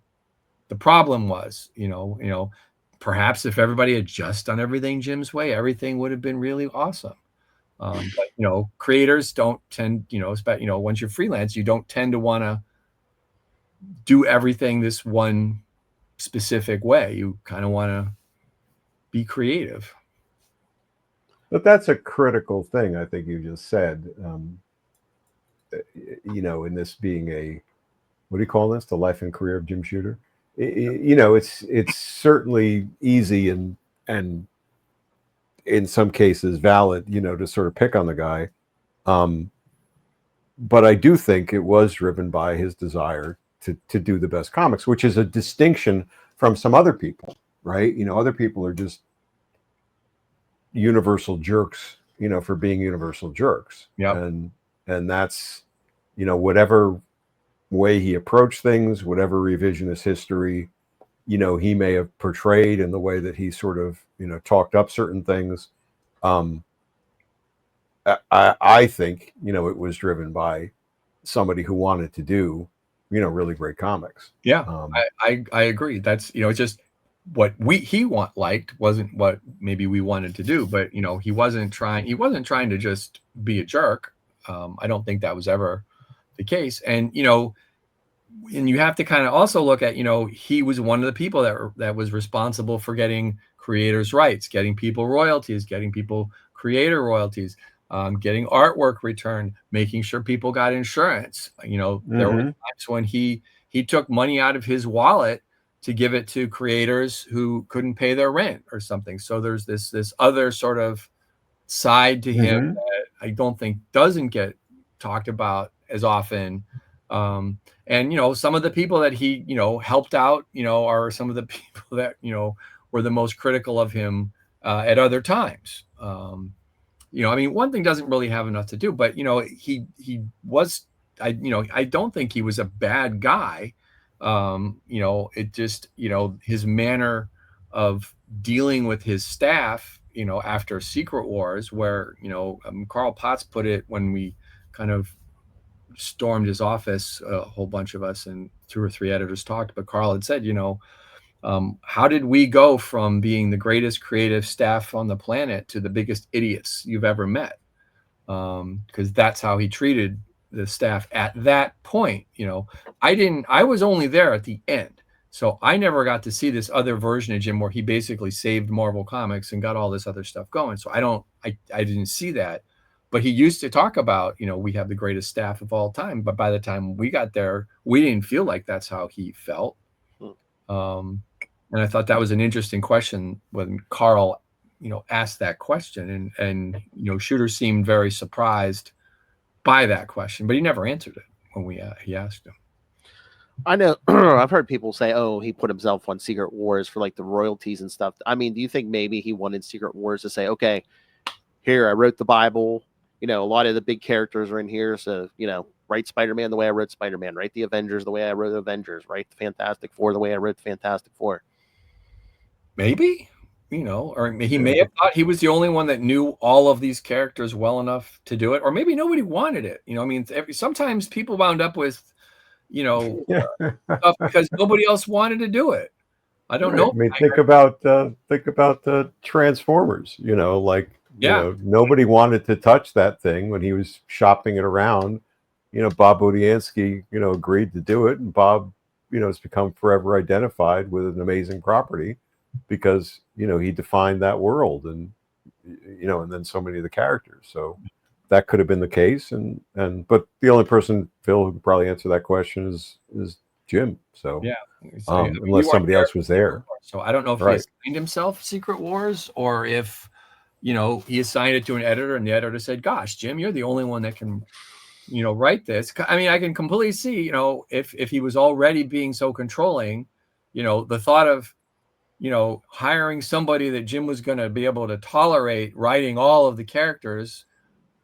Speaker 3: problem was. Perhaps if everybody had just done everything Jim's way, everything would have been really awesome. But creators don't tend, once you're freelance, you don't tend to want to do everything this one specific way. You kind of want to be creative.
Speaker 2: But that's a critical thing, I think you just said. In this being what do you call this? The life and career of Jim Shooter. It's certainly easy and in some cases valid, to sort of pick on the guy. But I do think it was driven by his desire to do the best comics, which is a distinction from some other people, right? Other people are just universal jerks, for being universal jerks.
Speaker 3: Yep.
Speaker 2: And that's, whatever way he approached things, whatever revisionist history, he may have portrayed in the way that he sort of, talked up certain things. I think, it was driven by somebody who wanted to do, really great comics.
Speaker 3: Yeah, I agree. That's, it's just what he liked wasn't what maybe we wanted to do, but he wasn't trying to just be a jerk. I don't think that was ever the case. And and you have to kind of also look at, he was one of the people that was responsible for getting creators' rights, getting people royalties, getting people creator royalties, getting artwork returned, making sure people got insurance. There were times when he took money out of his wallet to give it to creators who couldn't pay their rent or something. So there's this other sort of side to him that I don't think doesn't get talked about as often. And some of the people that he helped out are some of the people that were the most critical of him at other times. One thing doesn't really have enough to do, but he was, I don't think he was a bad guy. It just, his manner of dealing with his staff, after Secret Wars, where, Carl Potts put it when we kind of stormed his office, a whole bunch of us, and 2 or 3 editors talked, but Carl had said, how did we go from being the greatest creative staff on the planet to the biggest idiots you've ever met? Because that's how he treated the staff at that point. I was only there at the end, so I never got to see this other version of Jim where he basically saved Marvel Comics and got all this other stuff going. So I didn't see that. But he used to talk about, we have the greatest staff of all time. But by the time we got there, we didn't feel like that's how he felt. And I thought that was an interesting question when Carl, asked that question. And Shooter seemed very surprised by that question, but he never answered it when he asked him.
Speaker 1: I know I've heard people say, oh, he put himself on Secret Wars for like the royalties and stuff. I mean, do you think maybe he wanted Secret Wars to say, okay, here, I wrote the Bible. A lot of the big characters are in here. So, write Spider-Man the way I wrote Spider-Man, write the Avengers the way I wrote the Avengers, write the Fantastic Four the way I wrote the Fantastic Four.
Speaker 3: Maybe, or he may have thought he was the only one that knew all of these characters well enough to do it, or maybe nobody wanted it. Sometimes people wound up with, stuff because nobody else wanted to do it. I don't know.
Speaker 2: I mean, think about the Transformers. Nobody wanted to touch that thing when he was shopping it around. Bob Budiansky, agreed to do it, and Bob, has become forever identified with an amazing property because he defined that world and then so many of the characters. So that could have been the case, but the only person, Phil, who could probably answer that question is Jim. So
Speaker 3: yeah,
Speaker 2: unless somebody else was there.
Speaker 3: So I don't know if he assigned himself Secret Wars or if he assigned it to an editor and the editor said, gosh, Jim, you're the only one that can write this. I mean, I can completely see, if he was already being so controlling, the thought of hiring somebody that Jim was going to be able to tolerate writing all of the characters,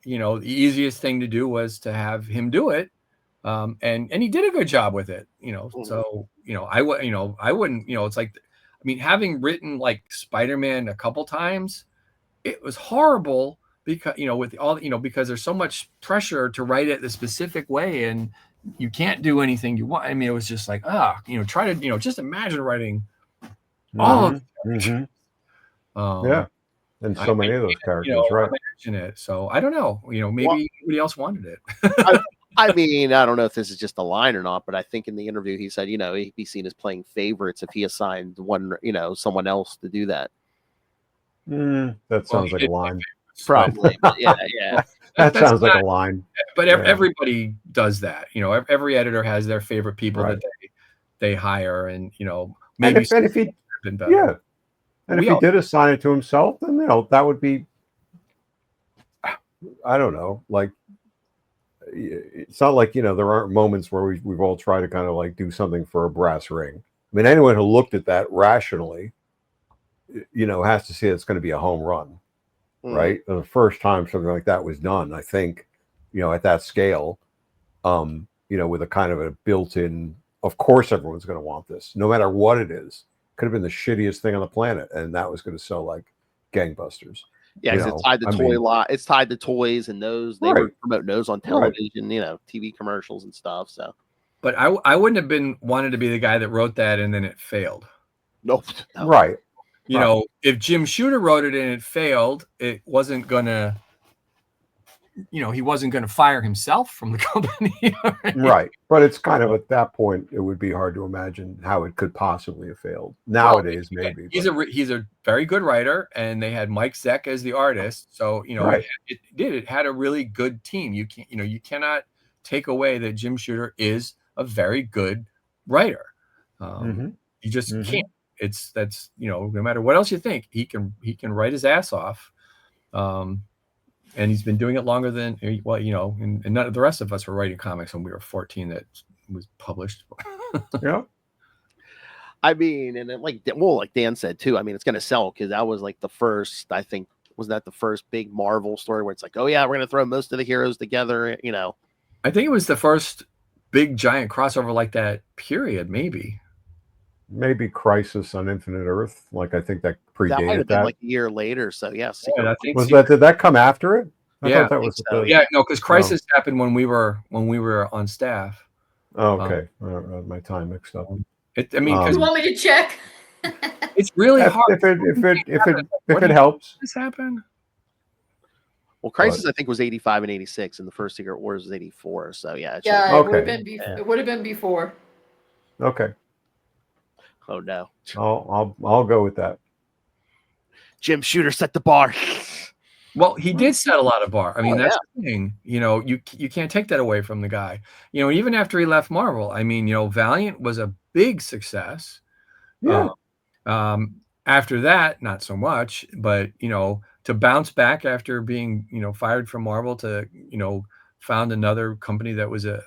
Speaker 3: the easiest thing to do was to have him do it. And he did a good job with it, so, I wouldn't, it's like, I mean, having written like Spider-Man a couple times, it was horrible because, with all, because there's so much pressure to write it the specific way and you can't do anything you want. I mean, it was just like, try to, just imagine writing all of
Speaker 2: yeah. And so many of those characters, right?
Speaker 3: Imagine it. So I don't know, maybe nobody else wanted it.
Speaker 1: I mean, I don't know if this is just a line or not, but I think in the interview he said, he'd be seen as playing favorites if he assigned someone else to do that.
Speaker 2: That sounds like a line.
Speaker 1: Probably, but yeah.
Speaker 2: That sounds like a line.
Speaker 3: But everybody does that. Every editor has their favorite people that they hire, and maybe
Speaker 2: and if he, And if he did assign it to himself, then that would be, I don't know, like, it's not like there aren't moments where we've all tried to kind of like do something for a brass ring. I mean, anyone who looked at that rationally, has to see it's going to be a home run, right? The first time something like that was done, I think, at that scale, with a kind of a built-in, of course, everyone's going to want this, no matter what it is. Could have been the shittiest thing on the planet, and that was going to sell like gangbusters.
Speaker 1: Yeah, because it's tied to toy lot. It's tied to toys and those. They would promote those on television, TV commercials and stuff. So,
Speaker 3: but I wouldn't have wanted to be the guy that wrote that and then it failed.
Speaker 1: Nope.
Speaker 2: No. Right.
Speaker 3: If Jim Shooter wrote it and it failed, it wasn't gonna. He wasn't going to fire himself from the company.
Speaker 2: Right. But it's kind of, at that point, it would be hard to imagine how it could possibly have failed. Nowadays, maybe.
Speaker 3: He's a very good writer, and they had Mike Zeck as the artist. So, it had a really good team. You cannot take away that Jim Shooter is a very good writer. You just can't. That's no matter what else you think, he can write his ass off. And he's been doing it longer than, and none of the rest of us were writing comics when we were 14 that was published.
Speaker 2: Yeah.
Speaker 1: I mean, and then like Dan said too, I mean, it's going to sell because that was like the first, I think, was that the first big Marvel story where it's like, oh yeah, we're going to throw most of the heroes together,
Speaker 3: I think it was the first big giant crossover like that, period, maybe.
Speaker 2: Maybe Crisis on Infinite Earth. Like, I think that predated
Speaker 1: that. Might have
Speaker 2: been
Speaker 1: like a year later. So yes.
Speaker 3: Yeah, I think
Speaker 2: did that come after it? I thought that was
Speaker 1: so.
Speaker 3: Because Crisis happened when we were on staff.
Speaker 2: Oh, okay. My time mixed up.
Speaker 4: Because you want me to check?
Speaker 3: It's really hard.
Speaker 2: If it helps.
Speaker 3: This happened.
Speaker 1: Well, Crisis I think was 85 and 86, and the first Secret Wars was 84. So yeah.
Speaker 4: It would have been before.
Speaker 2: Okay.
Speaker 1: Oh no.
Speaker 2: I'll go with that.
Speaker 1: Jim Shooter set the bar.
Speaker 3: Well, he did set a lot of bar. I mean, that's the thing. You can't take that away from the guy. Even after he left Marvel, I mean, Valiant was a big success.
Speaker 2: Yeah.
Speaker 3: After that, not so much. But to bounce back after being fired from Marvel to found another company that was a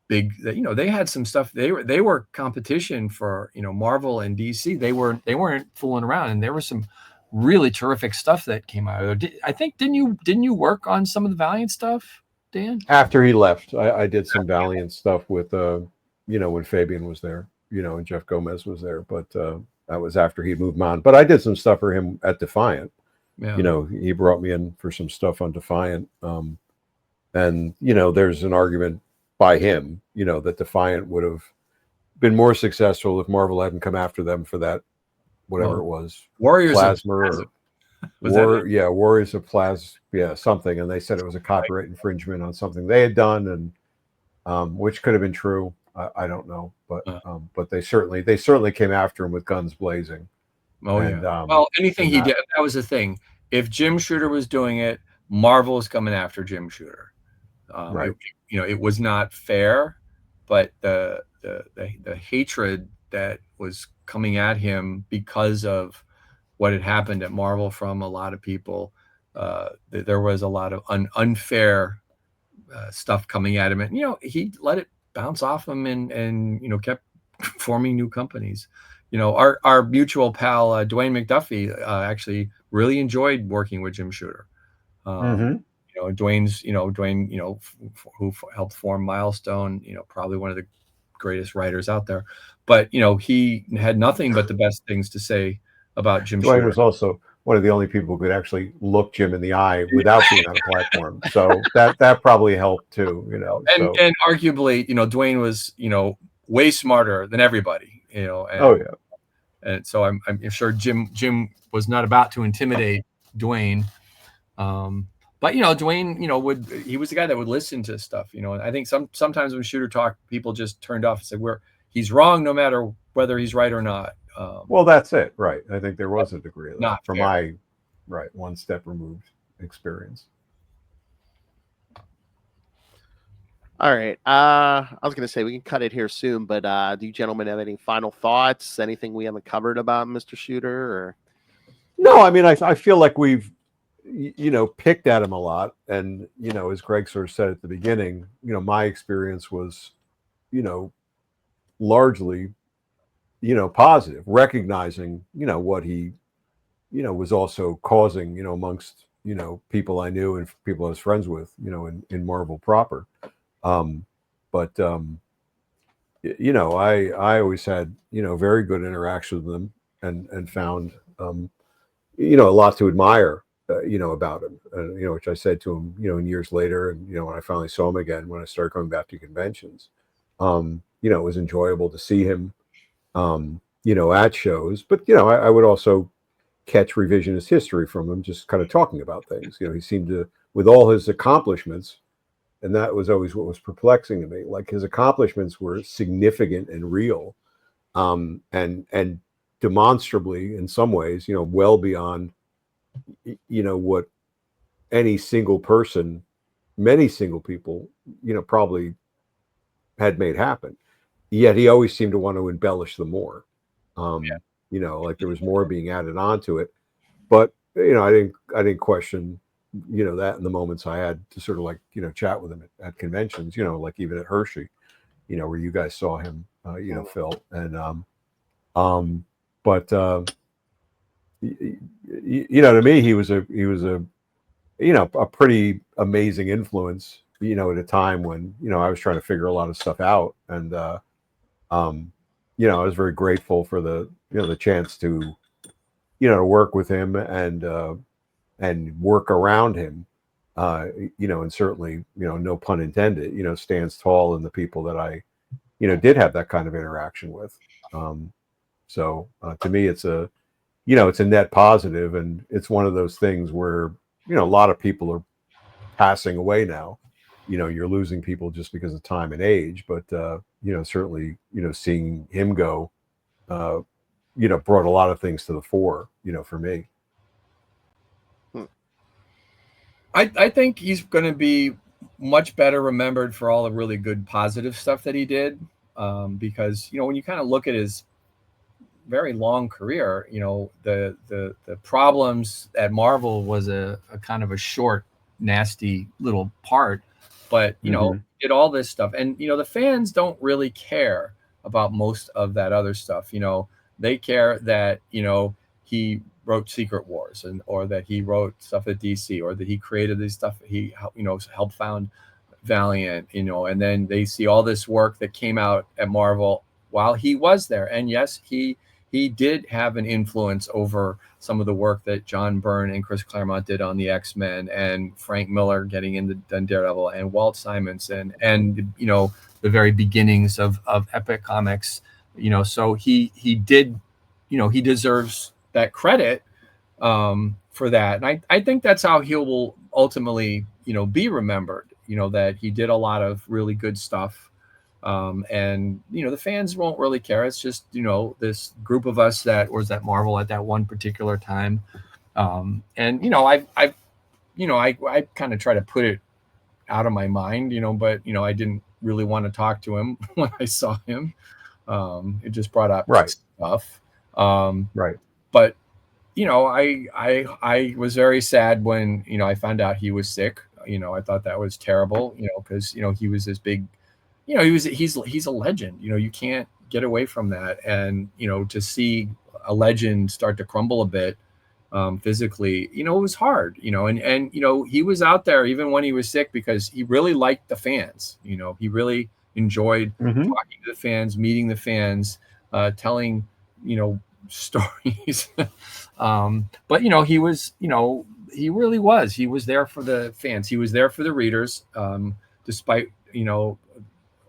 Speaker 3: big, they had some stuff. They were competition for Marvel and DC. They weren't fooling around, and there was some really terrific stuff that came out of there. I think didn't you work on some of the Valiant stuff, Dan?
Speaker 2: After he left, I did some Valiant stuff with when Fabian was there, and Jeff Gomez was there, but that was after he moved on. But I did some stuff for him at Defiant. Yeah. He brought me in for some stuff on Defiant, and there's an argument by him, that Defiant would have been more successful if Marvel hadn't come after them for that, whatever it was,
Speaker 3: Warriors
Speaker 2: Plasma, Warriors of Plasma, something, and they said it was a copyright infringement on something they had done, and which could have been true. I don't know, but they certainly came after him with guns blazing.
Speaker 3: Oh, and, well, anything he did, that was the thing. If Jim Shooter was doing it, Marvel was coming after Jim Shooter.
Speaker 2: Right.
Speaker 3: It was not fair, but the hatred that was coming at him because of what had happened at Marvel from a lot of people, there was a lot of unfair stuff coming at him, and he let it bounce off him and kept forming new companies. Our mutual pal Dwayne McDuffie actually really enjoyed working with Jim Shooter. Dwayne, who helped form Milestone, probably one of the greatest writers out there. But, he had nothing but the best things to say about Jim Shooter.
Speaker 2: Dwayne was also one of the only people who could actually look Jim in the eye without being on a platform. So that probably helped too,
Speaker 3: And arguably, Dwayne was, way smarter than everybody, And so I'm sure Jim was not about to intimidate Dwayne. But Dwayne, he was the guy that would listen to stuff, and I think sometimes when Shooter talked, people just turned off and said, he's wrong no matter whether he's right or not.
Speaker 2: Well, that's it, right? I think there was a degree of that
Speaker 3: not
Speaker 2: from
Speaker 3: fair.
Speaker 2: my one step removed experience.
Speaker 1: All right. I was going to say we can cut it here soon, but do you gentlemen have any final thoughts? Anything we haven't covered about Mr. Shooter? Or
Speaker 2: No, I mean, I feel like we've, picked at him a lot. And, as Greg sort of said at the beginning, my experience was, largely, positive, recognizing, what he, was also causing, amongst, people I knew and people I was friends with, in Marvel proper. But I always had, very good interaction with them and found, a lot to admire, about him, which I said to him, and years later, and when I finally saw him again, when I started going back to conventions, it was enjoyable to see him, at shows. But I would also catch revisionist history from him, just kind of talking about things. He seemed to, with all his accomplishments, and that was always what was perplexing to me. Like his accomplishments were significant and real, and demonstrably, in some ways, well beyond, what any single person, many single people, probably had made happen. Yet he always seemed to want to embellish them more.
Speaker 3: Yeah.
Speaker 2: Like there was more being added onto it. But I didn't question, that in the moments I had to sort of like, chat with him at conventions, like even at Hershey, where you guys saw him, Phil. And but to me, he was a a pretty amazing influence, at a time when, I was trying to figure a lot of stuff out. And, I was very grateful for the, the chance to, to work with him and work around him, and certainly, no pun intended, stands tall in the people that I, did have that kind of interaction with. So to me, it's it's a net positive, and it's one of those things where, a lot of people are passing away now. You're losing people just because of time and age, but certainly, seeing him go, brought a lot of things to the fore, for me.
Speaker 3: I think he's going to be much better remembered for all the really good positive stuff that he did, because when you kind of look at his very long career, the problems at Marvel was a kind of a short, nasty little part, but did all this stuff, and the fans don't really care about most of that other stuff. They care that he wrote Secret Wars, or that he wrote stuff at DC, or that he created this stuff. He helped found Valiant, and then they see all this work that came out at Marvel while he was there. And yes, he did have an influence over some of the work that John Byrne and Chris Claremont did on the X-Men, and Frank Miller getting into Daredevil, and Walt Simonson, and the very beginnings of Epic Comics. So he did, he deserves that credit for that. And I think that's how he will ultimately, be remembered, that he did a lot of really good stuff. And, the fans won't really care. It's just, this group of us that was at Marvel at that one particular time. And, I kind of try to put it out of my mind, but, I didn't really want to talk to him when I saw him. It just brought up stuff.
Speaker 2: Right.
Speaker 3: But, I was very sad when, I found out he was sick. I thought that was terrible, because, he was this big, he's a legend. You can't get away from that. And, to see a legend start to crumble a bit physically, it was hard, and he was out there even when he was sick, because he really liked the fans. He really enjoyed talking to the fans, meeting the fans, telling, stories. But he was, he really was. He was there for the fans. He was there for the readers. Despite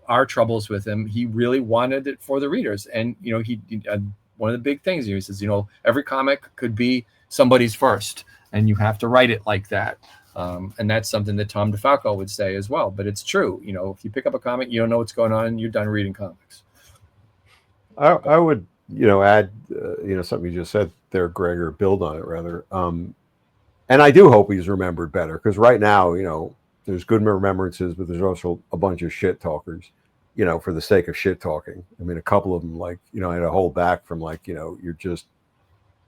Speaker 3: our troubles with him, he really wanted it for the readers. And he one of the big things, he says, every comic could be somebody's first, and you have to write it like that. And that's something that Tom DeFalco would say as well. But it's true. If you pick up a comic, you don't know what's going on, you're done reading comics.
Speaker 2: I would add something you just said there, Greg, or build on it rather. And I do hope he's remembered better, because right now, there's good remembrances, but there's also a bunch of shit talkers, for the sake of shit talking. I mean, a couple of them, like, I had to hold back from, like, you're just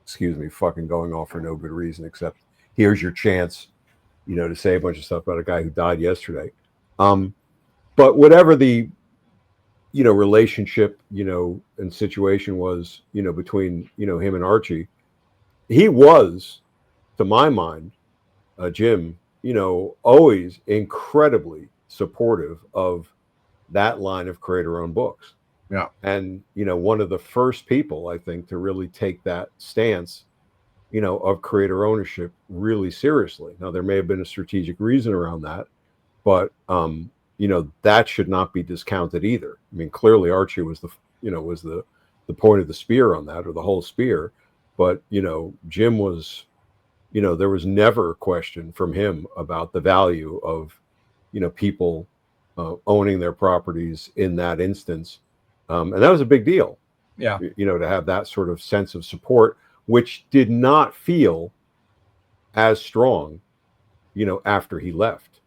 Speaker 2: excuse me, fucking going off for no good reason except here's your chance, to say a bunch of stuff about a guy who died yesterday. But whatever the, relationship, and situation was, between, him and Archie, he was, to my mind, Jim, always incredibly supportive of that line of creator-owned books.
Speaker 3: Yeah.
Speaker 2: And, one of the first people, I think, to really take that stance, of creator ownership really seriously. Now, there may have been a strategic reason around that, but, that should not be discounted either. I mean, clearly Archie was the point of the spear on that, or the whole spear. But, Jim was, there was never a question from him about the value of, people owning their properties in that instance. And that was a big deal.
Speaker 3: Yeah.
Speaker 2: To have that sort of sense of support, which did not feel as strong, after he left.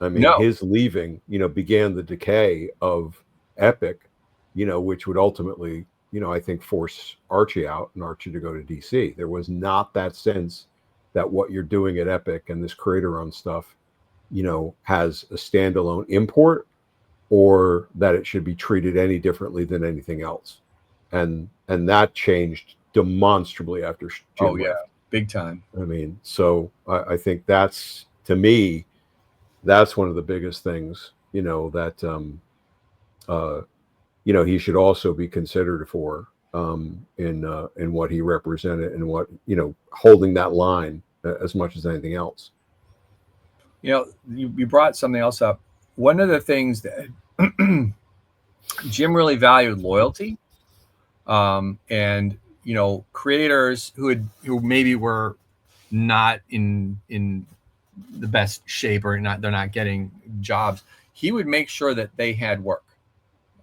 Speaker 2: I mean, his leaving, began the decay of Epic, which would ultimately, I think force Archie out and Archie to go to DC. There was not that sense that what you're doing at Epic and this creator-owned stuff, has a standalone import, or that it should be treated any differently than anything else. And that changed demonstrably after Jim left.
Speaker 3: Big time.
Speaker 2: I mean, so I think that's, to me, that's one of the biggest things, that, he should also be considered for, in what he represented and what, holding that line as much as anything else.
Speaker 3: You brought something else up. One of the things that Jim really valued loyalty, and creators who maybe were not in the best shape, or they're not getting jobs. He would make sure that they had work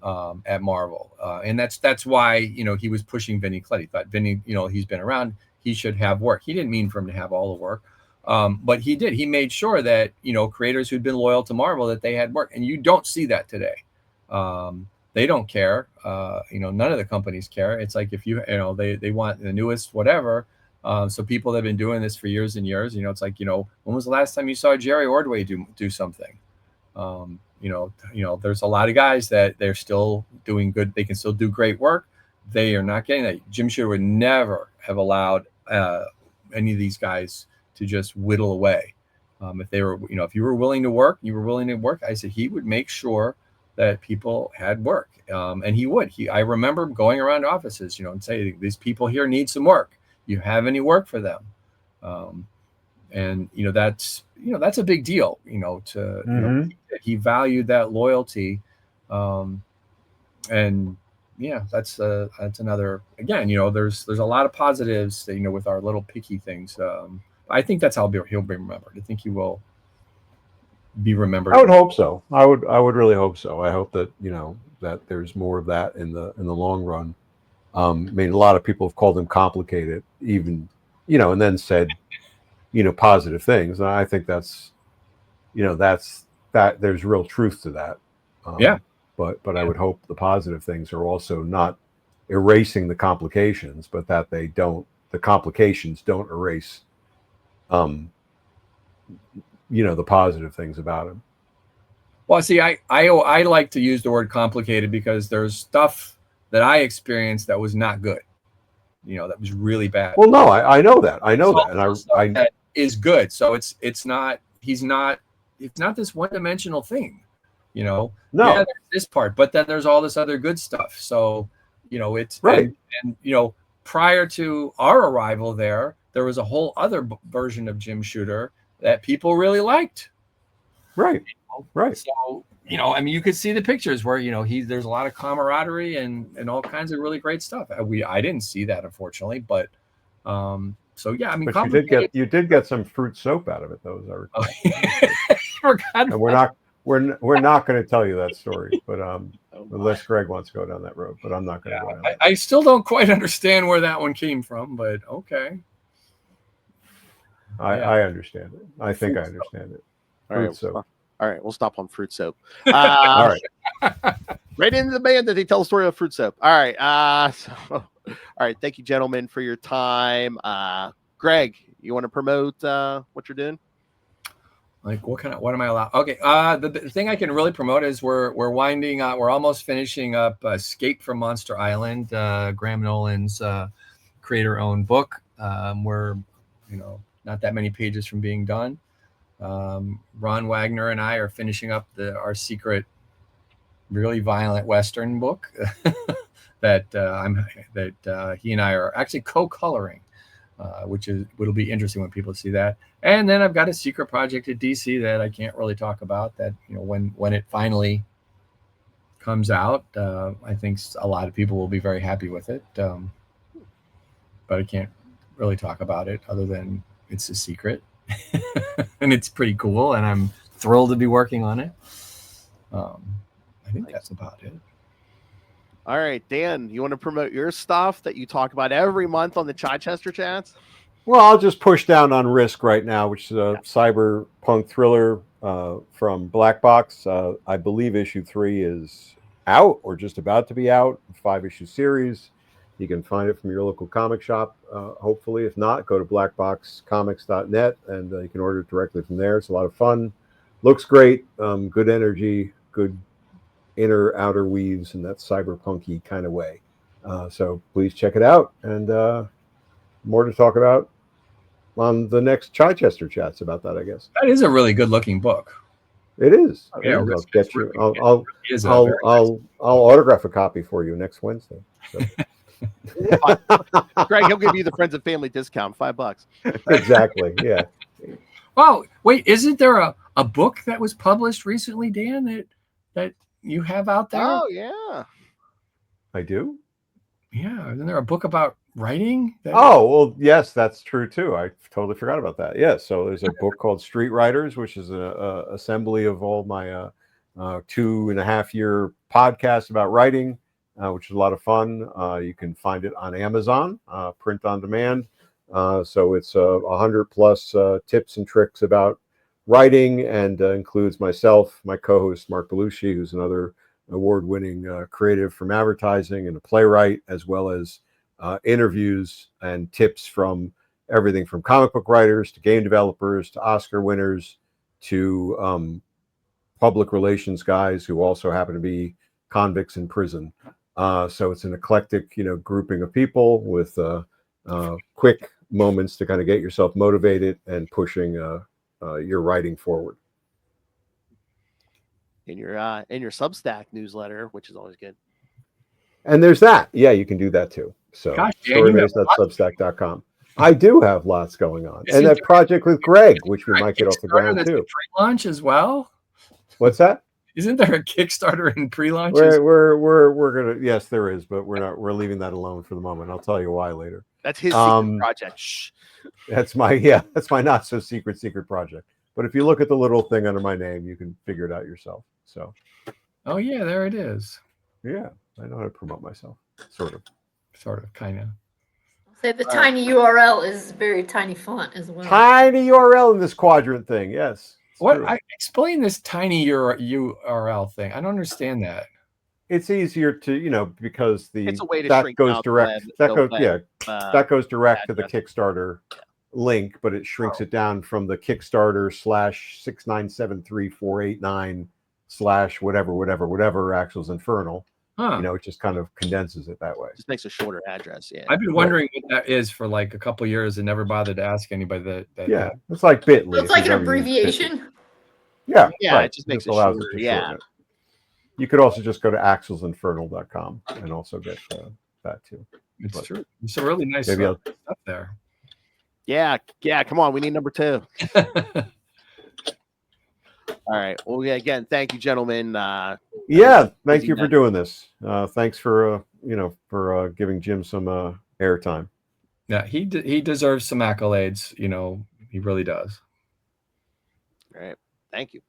Speaker 3: at Marvel, and that's why he was pushing Vinny Clett. He thought Vinny, he's been around, he should have work. He didn't mean for him to have all the work. But he did. He made sure that, creators who'd been loyal to Marvel, that they had work. And you don't see that today. They don't care. None of the companies care. It's like if they want the newest whatever. So people that have been doing this for years and years, it's like, when was the last time you saw Jerry Ordway do something? There's a lot of guys that they're still doing good. They can still do great work. They are not getting that. Jim Shooter would never have allowed any of these guys to just whittle away. If they were, if you were willing to work, I said he would make sure that people had work. And he would. I remember going around offices, and say, these people here need some work. You have any work for them? And that's a big deal. He valued that loyalty, and that's another. Again, there's a lot of positives, with our little picky things. I think that's how he'll be remembered. I think he will be remembered.
Speaker 2: I would hope so. I would really hope so. I hope that that there's more of that in the long run. I mean, a lot of people have called him complicated, even and then said positive things. And I think that's that there's real truth to that. But I would hope the positive things are also not erasing the complications, but that the complications don't erase the positive things about him.
Speaker 3: Well, see, I like to use the word complicated because there's stuff that I experienced that was not good. That was really bad.
Speaker 2: Well, no, I know that. I know that. And
Speaker 3: that is good. So it's not this one-dimensional thing.
Speaker 2: No.
Speaker 3: Yeah, there's this part, but then there's all this other good stuff. So, it's
Speaker 2: right.
Speaker 3: And prior to our arrival there was a whole other version of Jim Shooter that people really liked.
Speaker 2: Right. Right.
Speaker 3: So, you could see the pictures where, there's a lot of camaraderie and all kinds of really great stuff. I didn't see that, unfortunately, but so yeah,
Speaker 2: but you did get some fruit soap out of it, though, as I recall. And we're not going to tell you that story, but unless Greg wants to go down that road, but I'm not going to go down that.
Speaker 3: I still don't quite understand where that one came from, but okay.
Speaker 2: I understand it. I think I understand it.
Speaker 1: All All right, we'll stop on fruit soap.
Speaker 2: All right.
Speaker 1: Right into the band that they tell the story of fruit soap. All right. All right. Thank you, gentlemen, for your time. Greg, you want to promote what you're doing?
Speaker 3: Like what am I allowed? Okay. The thing I can really promote is we're almost finishing up Escape from Monster Island, Graham Nolan's creator-owned book. We're, not that many pages from being done. Ron Wagner and I are finishing up our secret, really violent Western book that he and I are actually co-coloring, which will be interesting when people see that. And then I've got a secret project at DC that I can't really talk about. That when it finally comes out, I think a lot of people will be very happy with it. But I can't really talk about it other than it's a secret. And it's pretty cool, and I'm thrilled to be working on it. I think that's about it.
Speaker 1: All right, Dan, you want to promote your stuff that you talk about every month on the Chichester chats?
Speaker 2: Well, I'll just push down on Risk right now, which is a cyberpunk thriller from Black Box. I believe issue 3 is out or just about to be out. 5-issue series. You can find it from your local comic shop, hopefully. If not, go to blackboxcomics.net and you can order it directly from there. It's a lot of fun. Looks great. Good energy, good inner outer weaves in that cyberpunky kind of way. So please check it out. And more to talk about on the next Chichester chats about that, I guess.
Speaker 3: That is a really good looking book.
Speaker 2: It is.
Speaker 3: Yeah,
Speaker 2: I'll get you. I'll
Speaker 3: I'll
Speaker 2: autograph a copy for you next Wednesday. So.
Speaker 1: Greg, he'll give you the friends and family discount, $5.
Speaker 2: Exactly. Yeah.
Speaker 3: Oh, wait, isn't there a book that was published recently, Dan, that you have out there?
Speaker 1: Oh, yeah.
Speaker 2: I do?
Speaker 3: Yeah. Isn't there a book about writing?
Speaker 2: Oh, well, yes, that's true too. I totally forgot about that. Yes. So there's a book called Street Writers, which is an assembly of all my 2.5-year podcasts about writing, which is a lot of fun. You can find it on Amazon, print on demand. So it's 100 plus tips and tricks about writing, and includes myself, my co-host Mark Belushi, who's another award-winning creative from advertising and a playwright, as well as interviews and tips from everything from comic book writers to game developers to Oscar winners to public relations guys who also happen to be convicts in prison. So it's an eclectic, grouping of people with quick moments to kind of get yourself motivated and pushing your writing forward.
Speaker 1: In your Substack newsletter, which is always good.
Speaker 2: And there's that. Yeah, you can do that too. So storybase.substack.com. I do have lots going on. And that project with Greg, which we might get off the ground too.
Speaker 3: Pre-launch as well?
Speaker 2: What's that?
Speaker 3: Isn't there a Kickstarter in pre-launch?
Speaker 2: We're gonna, yes, there is, but we're leaving that alone for the moment. I'll tell you why later.
Speaker 1: That's his secret project. Shh.
Speaker 2: That's my not so secret project. But if you look at the little thing under my name, you can figure it out yourself. So.
Speaker 3: Oh yeah, there it is.
Speaker 2: Yeah, I know how to promote myself. Sort of,
Speaker 3: kind of.
Speaker 4: Say the tiny URL is very tiny font as well.
Speaker 2: Tiny URL in this quadrant thing, yes.
Speaker 3: Explain this tiny URL thing. I don't understand that.
Speaker 2: It's easier to, because
Speaker 1: it's a way to
Speaker 2: that
Speaker 1: shrink
Speaker 2: goes
Speaker 1: down
Speaker 2: direct. That goes direct to the Kickstarter link, but it shrinks it down from the Kickstarter /6973489/ whatever Axel's Infernal. It just kind of condenses it that way.
Speaker 1: Just makes a shorter address. Yeah.
Speaker 3: I've been wondering what that is for like a couple of years and never bothered to ask anybody that.
Speaker 2: It's like Bitly.
Speaker 4: It's like an abbreviation.
Speaker 2: Yeah.
Speaker 1: Yeah.
Speaker 2: Right.
Speaker 1: It just makes it
Speaker 2: allows
Speaker 1: shorter.
Speaker 2: it to shorten it. You could also just go to axelsinfernal.com and also get that too.
Speaker 3: It's true. It's a really nice stuff there.
Speaker 1: Yeah. Come on. We need number 2. All right. Well, again, thank you, gentlemen.
Speaker 2: Thank you for doing this. Thanks for giving Jim some airtime.
Speaker 3: Yeah, he deserves some accolades. He really does.
Speaker 1: All right. Thank you.